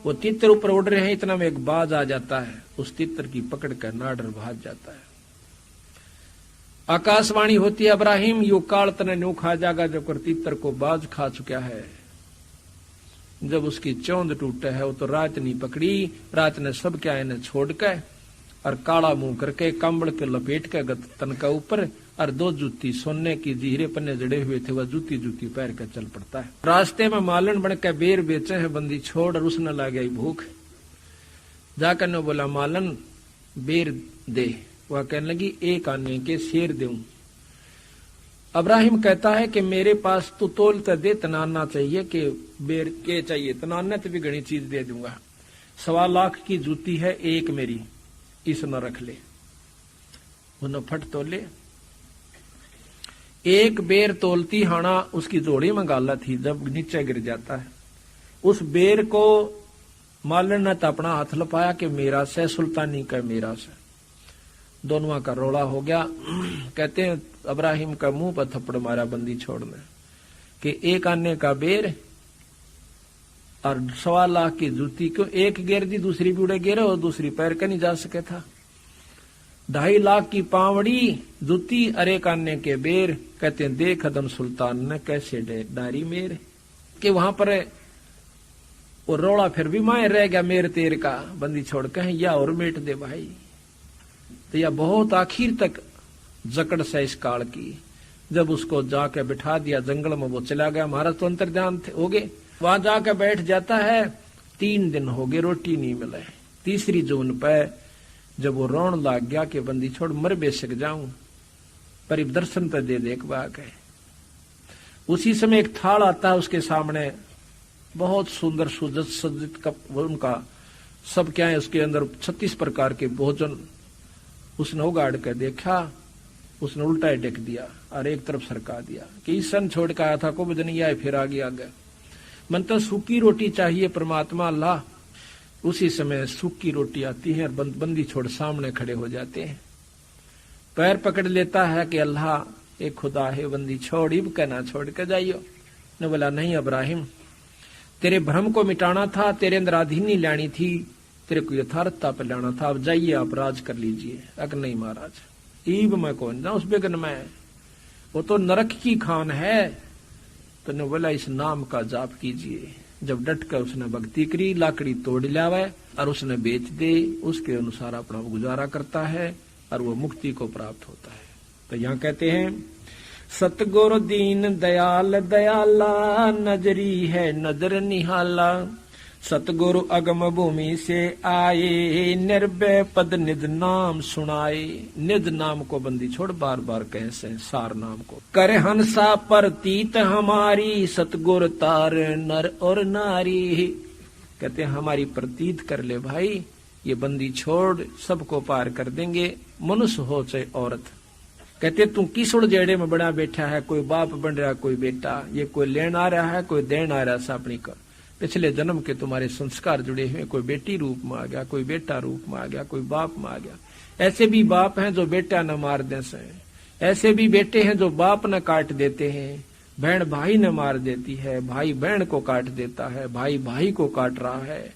वो तीतर ऊपर उड़ रहे हैं, इतना में एक बाज आ जाता है, उस तीतर की पकड़ कर नाडर भाग जाता है। आकाशवाणी होती है, अब्राहिम यू काल तने न्यू खा जागा, जब कर तीतर को बाज खा चुका है। जब उसकी चौंध टूटे है, वो तो रात नहीं पकड़ी, रात ने सब क्या इन्हें छोड़ के और काला मुंह करके कंबल के लपेट के तन का ऊपर और 2 जूती सोने की जीरे पन्ने जड़े हुए थे, वह जूती जूती पैर कर चल पड़ता है। रास्ते में मालन बन के बेर बेचे हैं बंदी छोड़, और उसने ला गई भूख। जाकर ने बोला मालन बेर दे, वह कहने लगी 1 आने के शेर दूं। अब्राहिम कहता है कि मेरे पास तो तोल तो दे, तनाना चाहिए कि बेर के चाहिए, तनाना तो भी घनी चीज दे दूंगा। 1.25 लाख की जूती है, एक मेरी, इस न रख ले। उन्हें फट तोले, 1 बेर तोलती हाना उसकी जोड़ी में गाला थी, जब नीचे गिर जाता है। उस बेर को मालन ने तो अपना हाथ लपाया कि मेरा से, सुल्तानी का मेरा से। दोनों का रोड़ा हो गया। कहते हैं अब्राहिम का मुंह पर थप्पड़ मारा बंदी छोड़ने कि 1 आने का बेर और 1.25 लाख की जूती, क्यों एक गेर दी, दूसरी भी उड़े गेरे और दूसरी पैर का नहीं जा सके था। 2.5 लाख की पावड़ी जूती और 1 आने के बेर। कहते हैं देख अदम सुल्तान ने कैसे डारी मेर, कि वहां पर वो रोड़ा फिर भी माए रह गया मेर तेर का। बंदी छोड़ के या और मेट दे भाई। तो यह बहुत आखिर तक जकड़ से इस काल की। जब उसको जाके बिठा दिया जंगल में, वो चला गया, महाराज तो अंतर्ध्यान हो गए। वहां जाके बैठ जाता है, 3 दिन हो गए रोटी नहीं मिले। 3री जून पे जब वो रोन लाग गया कि बंदी छोड़ मर बेशक जाऊं, पर दर्शन तो दे देख बाग है। उसी समय एक थाल आता है उसके सामने, बहुत सुंदर सुजत सज्जित कप उनका सब क्या है, उसके अंदर 36 प्रकार के भोजन। उसने उगाड़ कर देखा, उसने उल्टा ही टेक दिया और एक तरफ सरका दिया कि इस सन छोड़ के आया था को बदन आए, फिर आगे आ गया। मन तो सूखी रोटी चाहिए परमात्मा अल्लाह। उसी समय सूखी रोटी आती है और बंदी छोड़ सामने खड़े हो जाते हैं। पैर पकड़ लेता है कि अल्लाह एक खुदा है, बंदी छोड़ ही कहना छोड़ के जाइयो। ने बोला नहीं अब्राहिम, तेरे भ्रम को मिटाना था, तेरे अंदर आधीनी लानी थी, तेरे को यथार्थता पर लाना था। अब जाइए आप राज कर लीजिए। अगर नहीं महाराज, ईब मैं कौन जाऊं उस बेगन में, वो तो नरक की खान है। तो ने बोला इस नाम का जाप कीजिए। जब डट कर उसने भक्ति करी, लाकड़ी तोड़ लावे और उसने बेच दे, उसके अनुसार अपना गुजारा करता है और वो मुक्ति को प्राप्त होता है। तो यहाँ कहते हैं सतगुरु दीन दयाल दयाला, नजरी है नजर निहाला। सतगुरु अगम भूमि से आए, निर्भय पद निज नाम सुनाए। निज नाम को बंदी छोड़ बार बार कहे से सार नाम को। करे हंसा प्रतीत हमारी, सतगुरु तार नर और नारी। कहते हमारी प्रतीत कर ले भाई, ये बंदी छोड़ सबको पार कर देंगे, मनुष्य हो चाहे औरत। कहते तू किस उड़जेड़े में बड़ा बैठा है, कोई बाप बन रहा कोई बेटा, ये कोई लेन आ रहा है कोई देन आ रहा है। अपनी का पिछले जन्म के तुम्हारे संस्कार जुड़े हुए, कोई बेटी रूप में आ गया, कोई बेटा रूप में आ गया, कोई बाप में आ गया। ऐसे भी बाप हैं जो बेटा न मार दे से, ऐसे भी बेटे हैं जो बाप न काट देते हैं, बहन भाई न मार देती है, भाई बहन को काट देता है, भाई भाई को काट रहा है,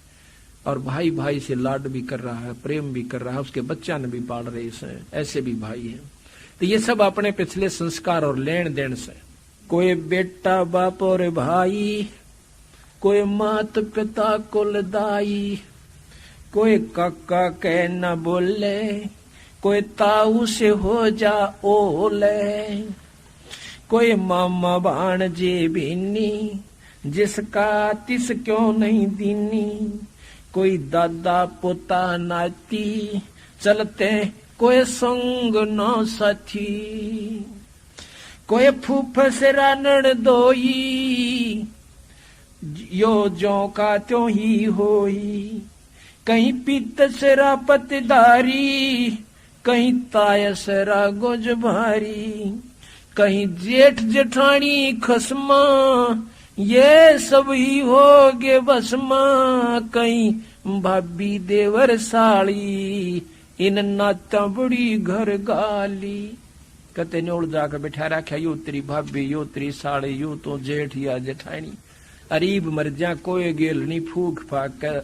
और भाई भाई से लाड भी कर रहा है, प्रेम भी कर रहा है, उसके बच्चा ने भी पाल रहे हैं। ऐसे भी भाई हैं। तो ये सब अपने पिछले संस्कार और लेन देन से। कोई बेटा बाप और भाई, कोई मात पिता कुलदाई, कोई काका कह न बोले, कोई ताऊ से हो जा ओले, कोई मामा भाणजे बीनी, जिसका तिस क्यों नहीं दीनी, कोई दादा पोता नाती, चलते कोई संग न साथी, कोई फूफस रानड़ दोई, यो जो का त्यों ही होई, कहीं पीत सरा पतदारी, कहीं ताय सरा गोज भारी, कहीं जेठ जेठानी खसमा, ये सब ही हो गे बसमा, कहीं भाभी देवर साड़ी, इन नाता बड़ी घर गाली। कहते न्योड़ जाकर बैठा रखा, यो तेरी भाभी, यो तेरी साड़ी, यो तो जेठ या जेठानी। अरीब मर जा कोई गेलनी फूक फाक कर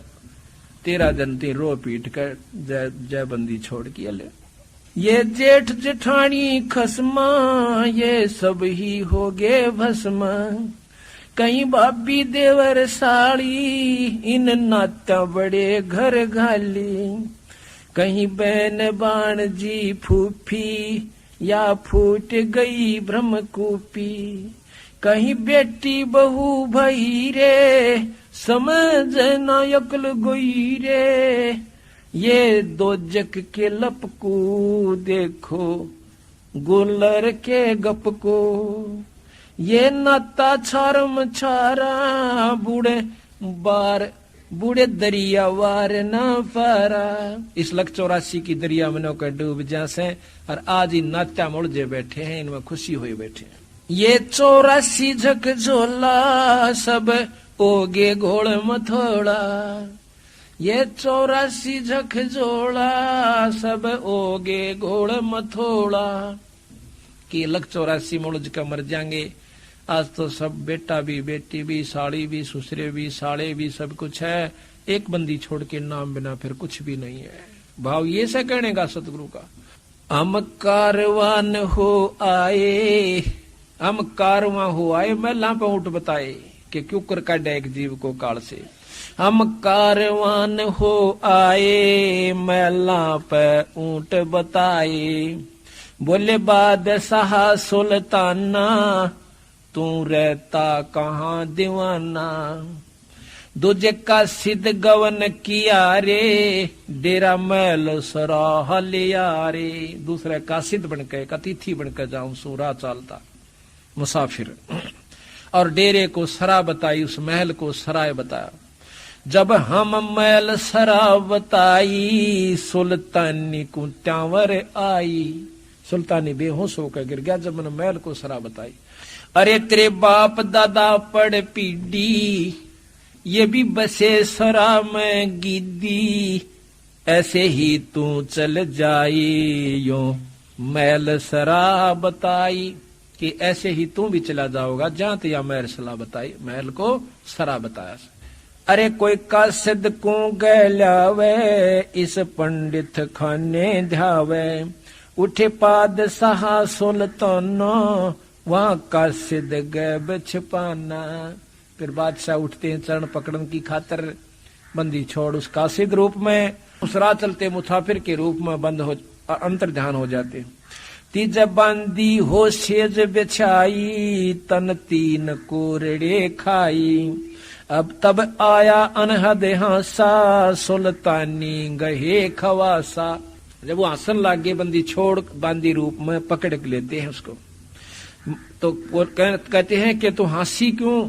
13 दिन ते रो पीट कर जय बंदी छोड़ के ले। ये जेठ जेठानी खसमा ये सब ही हो गे भस्मा, कहीं भाभी देवर साड़ी इन नाता बड़े घर घाली, कहीं बहन बाण जी फूफी या फूट गई ब्रह्मकूपी, कहीं बेटी बहू भई रे समझ न अकल गोई रे, ये दो जग के लपकू देखो गुलर के गप को, ये नाता छारम छारा बूढ़े दरिया वार न पारा। इस लख 84 की दरिया में नौकर डूब जासे और आज ही नात्या मुड़जे बैठे हैं, इनमें खुशी हुई बैठे हैं। ये 84 झक झोला सब ओगे घोड़ मथोड़ा, ये 84 झक झोला सब ओगे घोड़ मथोड़ा। कि लख 84 मुड़ज का मर जाएंगे। आज तो सब बेटा भी बेटी भी साड़ी भी ससुरे भी साड़े भी सब कुछ है, एक बंदी छोड़ के नाम बिना फिर कुछ भी नहीं है। भाव ये से कहने का सतगुरु का, हम कारवान हो आए, हम कारवां हो आए महला पे ऊँट बताए कि क्यों कर काटे एक जीव को काल से। हम कारवान हो आए महला पे ऊँट बताए, बोले बादशाह सुल्ताना तू रहता कहाँ दीवाना, दूजे का सिद्ध गवन किया रे डेरा मैल सराह लिया रे। दूसरे का सिद्ध बनकर एक अतिथि बनकर जाऊं सूरा चालता मुसाफिर, और डेरे को सरा बताई, उस महल को सराय बताया। जब हम महल सरा बताई सुल्तानी को त्यावर आई, सुल्तानी बेहोश होकर गिर गया जब मैंने महल को सरा बताई। अरे तेरे बाप दादा पड़ पीडी ये भी बसे सरा में गिद्दी, ऐसे ही तू चल जाई यो महल सरा बताई। कि ऐसे ही तू भी चला जाओगा जहां या महल सरा बताई, महल को सरा बताया। अरे कोई कासिद को गैलावे इस पंडित खाने ध्यावे, उठे पादशाह सुल्ताना वहां कासिद गैब छिपाना। फिर बादशाह उठते हैं चरण पकड़न की खातर, बंदी छोड़ उस कासिद रूप में उस राह चलते मुसाफिर के रूप में बंद हो अंतर ध्यान हो जाते। तीज बंदी हो सेज बिछाई तन 3 कोरड़े खाई, अब तब आया अनहद हासा सुल्तानी गहे खवासा। जब वो हंसन लागे बंदी छोड़ बांदी रूप में पकड़ लेते हैं उसको, तो वो कहते हैं कि तू हंसी क्यों,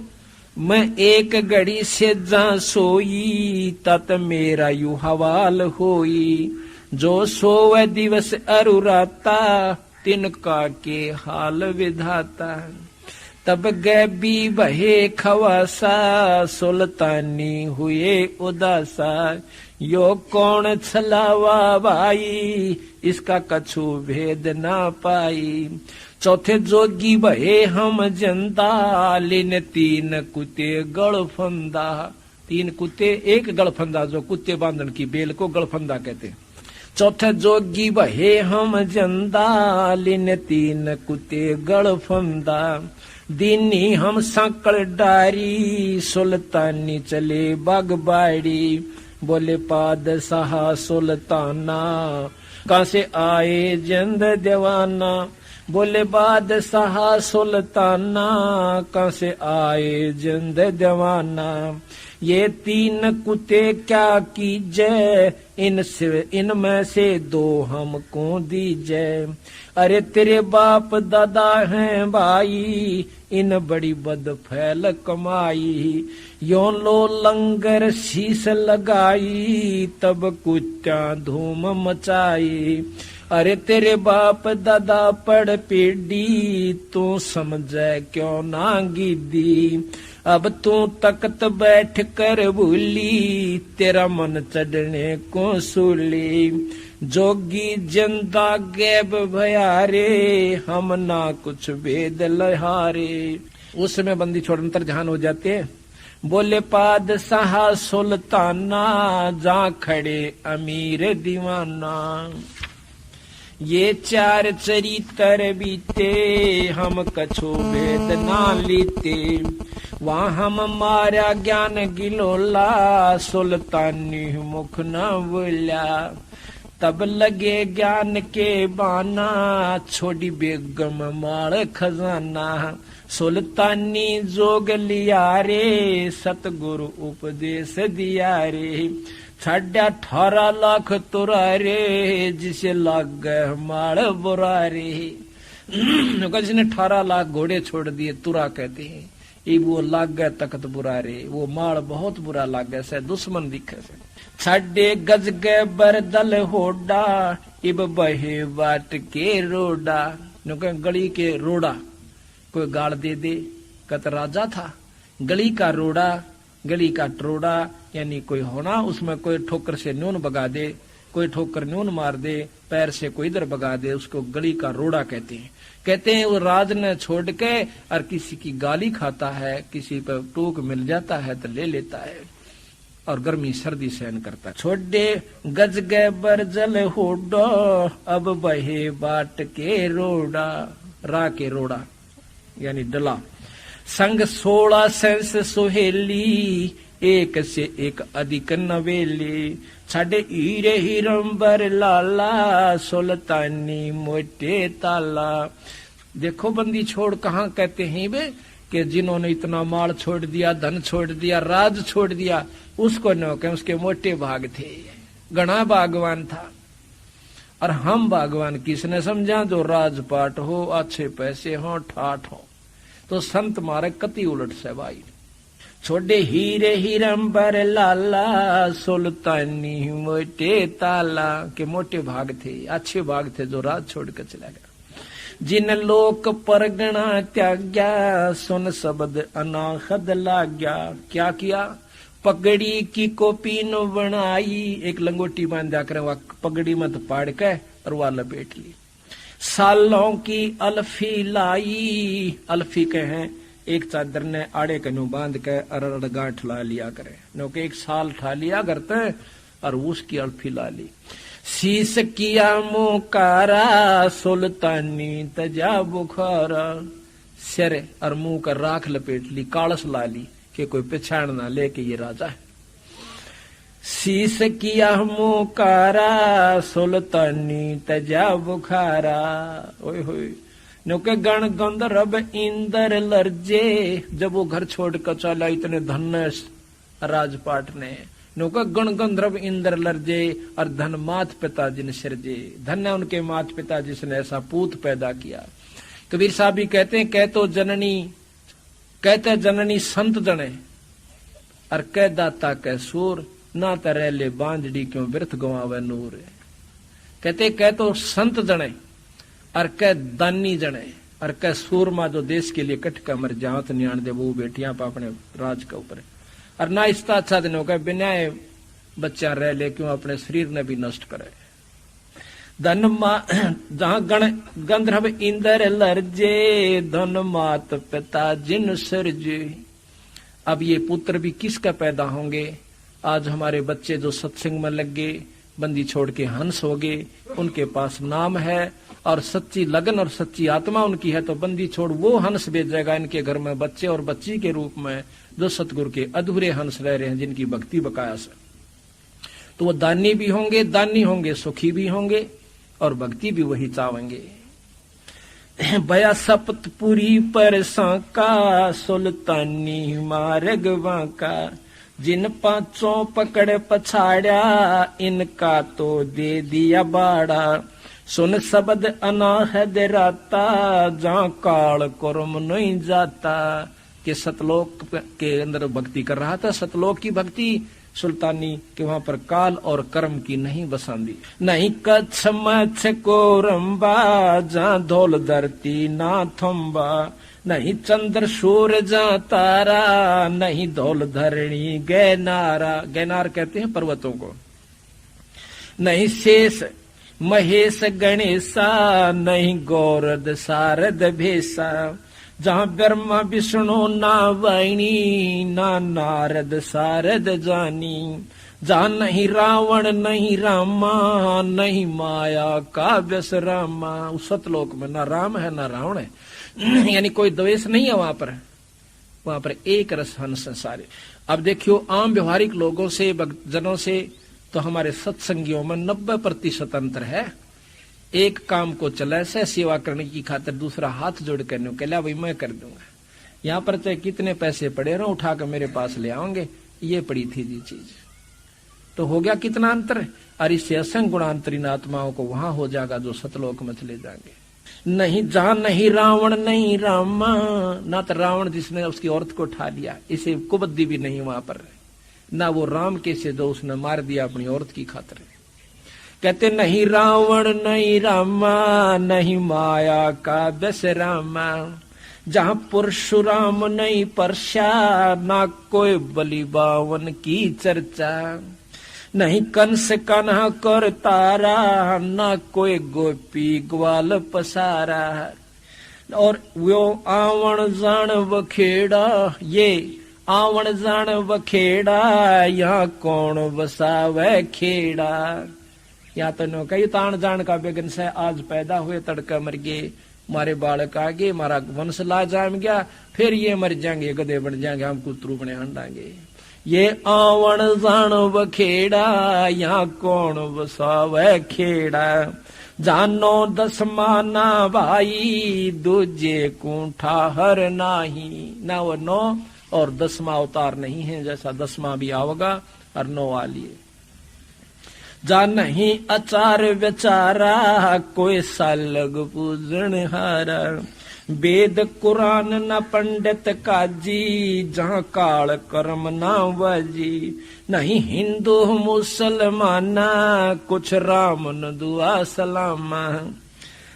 मैं एक घड़ी से जा सोई तत मेरा यू हवाल होई, जो सोवे दिवस अरुराता तिनका के हाल विधाता। तब गैबी बहे खवासा सुल्तानी हुए उदासा, यो कौन छलावा भाई इसका कछु भेद ना पाई। चौथे जोगी बहे हम जनता लिन 3 कुत्ते गड़फंदा। 3 कुत्ते एक गड़फंदा, जो कुत्ते बांधन की बेल को गड़फंदा कहते। चौथे जोगी बहे हम जनता लिन 3 कुत्ते गड़फंदा, दीनी हम सांकड़ डारी सुल्तानी चले बागबाड़ी। बोले पादशाह सुल्ताना कहाँ से आए जिंद दीवाना, बोले बादशाह सुल्ताना कहाँ से आए जिंद दीवाना। ये 3 कुत्ते क्या कीजे इनमें से 2 हमको दीजे। अरे तेरे बाप दादा हैं भाई इन बड़ी बद फैल कमाई, यो लो लंगर शीश लगाई तब कुत्ता धूम मचाई। अरे तेरे बाप दादा पड़ पीड़ी तू समझे क्यों ना गिद्दी, अब तू तख्त बैठ कर भूली तेरा मन चढ़ने को सूली। जोगी जिंदा गैब भयारे हम ना कुछ भेद लहारे। उस समय बंदी छोड़ अंतर ध्यान हो जाते हैं। बोले पादशाह सुल्ताना जा खड़े अमीर दीवाना। ये चार चरित्र बीते हम कछु भेद ना लीते। वहाँ हम मारा ज्ञान गिलोला सुल्तानी मुख न बोला। तब लगे ज्ञान के बाना छोड़ी बेगम मार खजाना। सुल्तानी जोग लिया रे सतगुरु उपदेश दिया रे। 18.5 लाख तुरा रे जिसे लाग माल बुरा रे। जिसने 18 लाख घोड़े छोड़ दिए तुरा कहते हैं। ये वो लाग गए तख्त बुरा रे, वो माल बहुत बुरा लाग गया से दुश्मन दिखे से। छाडे गज गए बरदल होडा इब बहे बाट के रोडा। गली के रोडा कोई गाड़ दे दे कत राजा था। गली का रोडा गली का टरोडा यानी कोई होना, उसमें कोई ठोकर से न्यून बगा दे, कोई ठोकर न्यून मार दे, पैर से कोई इधर बगा दे, उसको गली का रोडा कहते हैं। कहते हैं वो राज ने छोड़ के और किसी की गाली खाता है, किसी पर टोक मिल जाता है तो ले लेता है और गर्मी सर्दी सहन करता है। छोड़े गज गए बरजल होडो अब बहे बाट के रोडा। रा के रोडा यानी डला। संग 16 सेंस सुहेली एक से एक अधिक नवेली। छाडे हीरे हिरंबर लाला सुल्तानी मोटे ताला। देखो बंदी छोड़ कहाँ कहते हैं वे कि जिन्होंने इतना माल छोड़ दिया, धन छोड़ दिया, राज छोड़ दिया, उसको न कहें उसके मोटे भाग थे। घना भागवान था। और हम भगवान किसने समझा? जो राजपाट हो, अच्छे पैसे हो, ठाठ हो। तो संत मारे कति उलट से भाई। छोड़े हीरे हिरंबर लाला सुल्तानी मोटे ताला के मोटे भाग थे, अच्छे भाग थे जो राज छोड़ कर चला गया। जिन लोक परगना त्याग्या सुन शब्द अनाहद लाग्या। क्या किया? पगड़ी की कोपीन बनाई, एक लंगोटी बांध जाकर वह पगड़ी मत पाड़ के और वह लपेट ली। सालों की अल्फी लाई, अल्फी के हैं एक चादर ने आड़े कन्यू बांध के अरड़ गांठ ला लिया करे, नो के 1 साल ठा लिया करते और उसकी अल्फी ला ली। शीश किया मुकारा सुल्तानी तजा बुखारा। सिर और मुंह का राख लपेट ली, कालस ला ली कि कोई पहचान ना ले कि ये राजा है। शीश किया मुकारा सुल्तानी तजा बुखारा। ओए होए नौके गण गंधर्व इंदर लर्जे। जब वो घर छोड़ कर चला इतने धन्य राजपाट ने, नौका गण गंधर्व इंदर लर्जे और धन मात पिता जिन सिरजे। धन्य उनके मात पिता जिसने ऐसा पूत पैदा किया। कबीर साहब भी कहते हैं, कहते जननी संत जने और कह दाता कह सूर ना तरह ले बांझड़ी क्यों व्यर्थ गवावे नूर। कहते कह तो संत जने और कह दानी जने और कह सूरमा जो देश के लिए कट कर मर जावत नियाण दे वो बेटियां अपने राज के ऊपर। और ना इसका अच्छा दिन होगा बिना बच्चा रह ले क्यों अपने शरीर ने भी नष्ट करे। धन जहां गण गंधर्व इंदर लर्जे धन मात पिता जिन सरजे। अब ये पुत्र भी किसका पैदा होंगे? आज हमारे बच्चे जो सत्संग में लग गए, बंदी छोड़ के हंस हो गए, उनके पास नाम है और सच्ची लगन और सच्ची आत्मा उनकी है, तो बंदी छोड़ वो हंस भेजेगा इनके घर में बच्चे और बच्ची के रूप में जो सतगुरु के अधूरे हंस रह रहे हैं, जिनकी भक्ति बकाया से। तो वो दानी भी होंगे, सुखी भी होंगे और भक्ति भी वही चाहेंगे। भया सप्तपुरी पर सांका सुल्तानी मार्ग वांका। जिन पांचों पकड़ पछाड़ा इनका तो दे दिया बाड़ा। सुन शब्द अनाहद राता जहाँ काल कर्म नहीं जाता। के सतलोक के अंदर भक्ति कर रहा था, सतलोक की भक्ति सुल्तानी के वहां पर काल और कर्म की नहीं बसांदी। नहीं कच्छ मच्छ को रंबा जहाँ धोल धरती ना थम्बा। नहीं चंद्र सूर्य जहाँ तारा नहीं धोल धरणी गैनारा। गैनार कहते हैं पर्वतों को। नहीं शेष महेश गणेशा नहीं गौरद सारद भेसा। जहां ब्रह्मा विष्णु ना वाणी ना नारद सारद जानी, जहां नहीं रावण नहीं रामा नहीं माया का व्यस रामा। उस सतलोक में ना राम है ना रावण है, यानी कोई द्वेष नहीं है वहां पर एक रस हंस सारे। अब देखियो आम व्यवहारिक लोगों से भक्तजनों से तो हमारे सत्संगियों में 90% अंतर है। एक काम को चला से सेवा करने की खातिर दूसरा हाथ जोड़ करने के लिए भाई मैं कर दूंगा, यहाँ पर चाहे कितने पैसे पड़े रहो उठा कर मेरे पास ले आओगे, ये पड़ी थी जी चीज। तो हो गया कितना अंतर। और इससे असंग गुणांतरीन आत्माओं को वहां हो जाएगा जो सतलोक में चले जाएंगे। नहीं जहां नहीं रावण नहीं रामा, ना तो रावण जिसने उसकी औरत को उठा लिया, इसे कुबद्दी भी नहीं वहां पर, ना वो राम के से जो उसने मार दिया अपनी औरत की खातिर। कहते नहीं रावण नहीं रामा नहीं माया का व्यस रामा, जहां परशुराम नहीं परशा ना कोई बलि बावन की चर्चा, नहीं कंस कन्हा कर तारा ना कोई गोपी ग्वाल पसारा। और वो आवण जान बखेड़ा, ये आवण जान बखेड़ा यहाँ कौन बसावे खेड़ा। या तो नो कई तान जान का बेगन से आज पैदा हुए तड़का मर गए, मारे बालक आ गए, मारा वंश ला जाम गया, फिर ये मर जाएंगे गधे बन जाएंगे, हम कुतरू बने हंडांगे। ये आवण जान बखेड़ा यहाँ कौन बसावे खेड़ा, जानो दसमाना भाई दूजे कूठा हर नाही। ना वो 9 और 10वां अवतार नहीं है, जैसा 10वां भी आओगा और 9 वाली जा नहीं अचार बेचारा कोई सालग पूजन हारा, वेद कुरान न पंडित काजी जहाँ काल कर्म ना बाजी, नहीं हिंदू मुसलमाना कुछ राम न दुआ सलामा,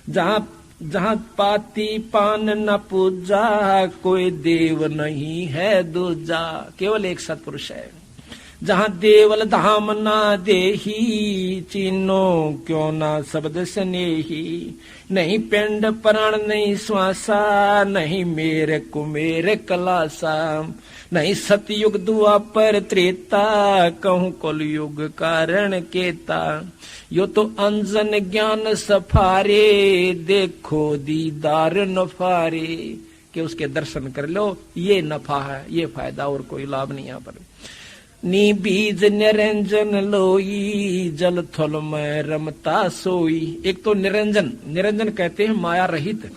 जहाँ पाती पान न पूजा कोई देव नहीं है दूजा। केवल एक सत्पुरुष है। जहाँ देवल धाम ना देही चीनो क्यों ना शब्द स्नेही, नहीं पिंड प्राण नहीं श्वासा नहीं मेरे कुमेर कलासा, नहीं सतयुग दुआ पर त्रेता कहूँ कलयुग कारण केता। यो तो अंजन ज्ञान सफारे देखो दीदार नफारे, कि उसके दर्शन कर लो, ये नफा है, ये फायदा, और कोई लाभ नहीं यहाँ पर। नी बीज निरंजन लोई जल थल में रमता सोई। एक तो निरंजन, निरंजन कहते हैं माया रहित,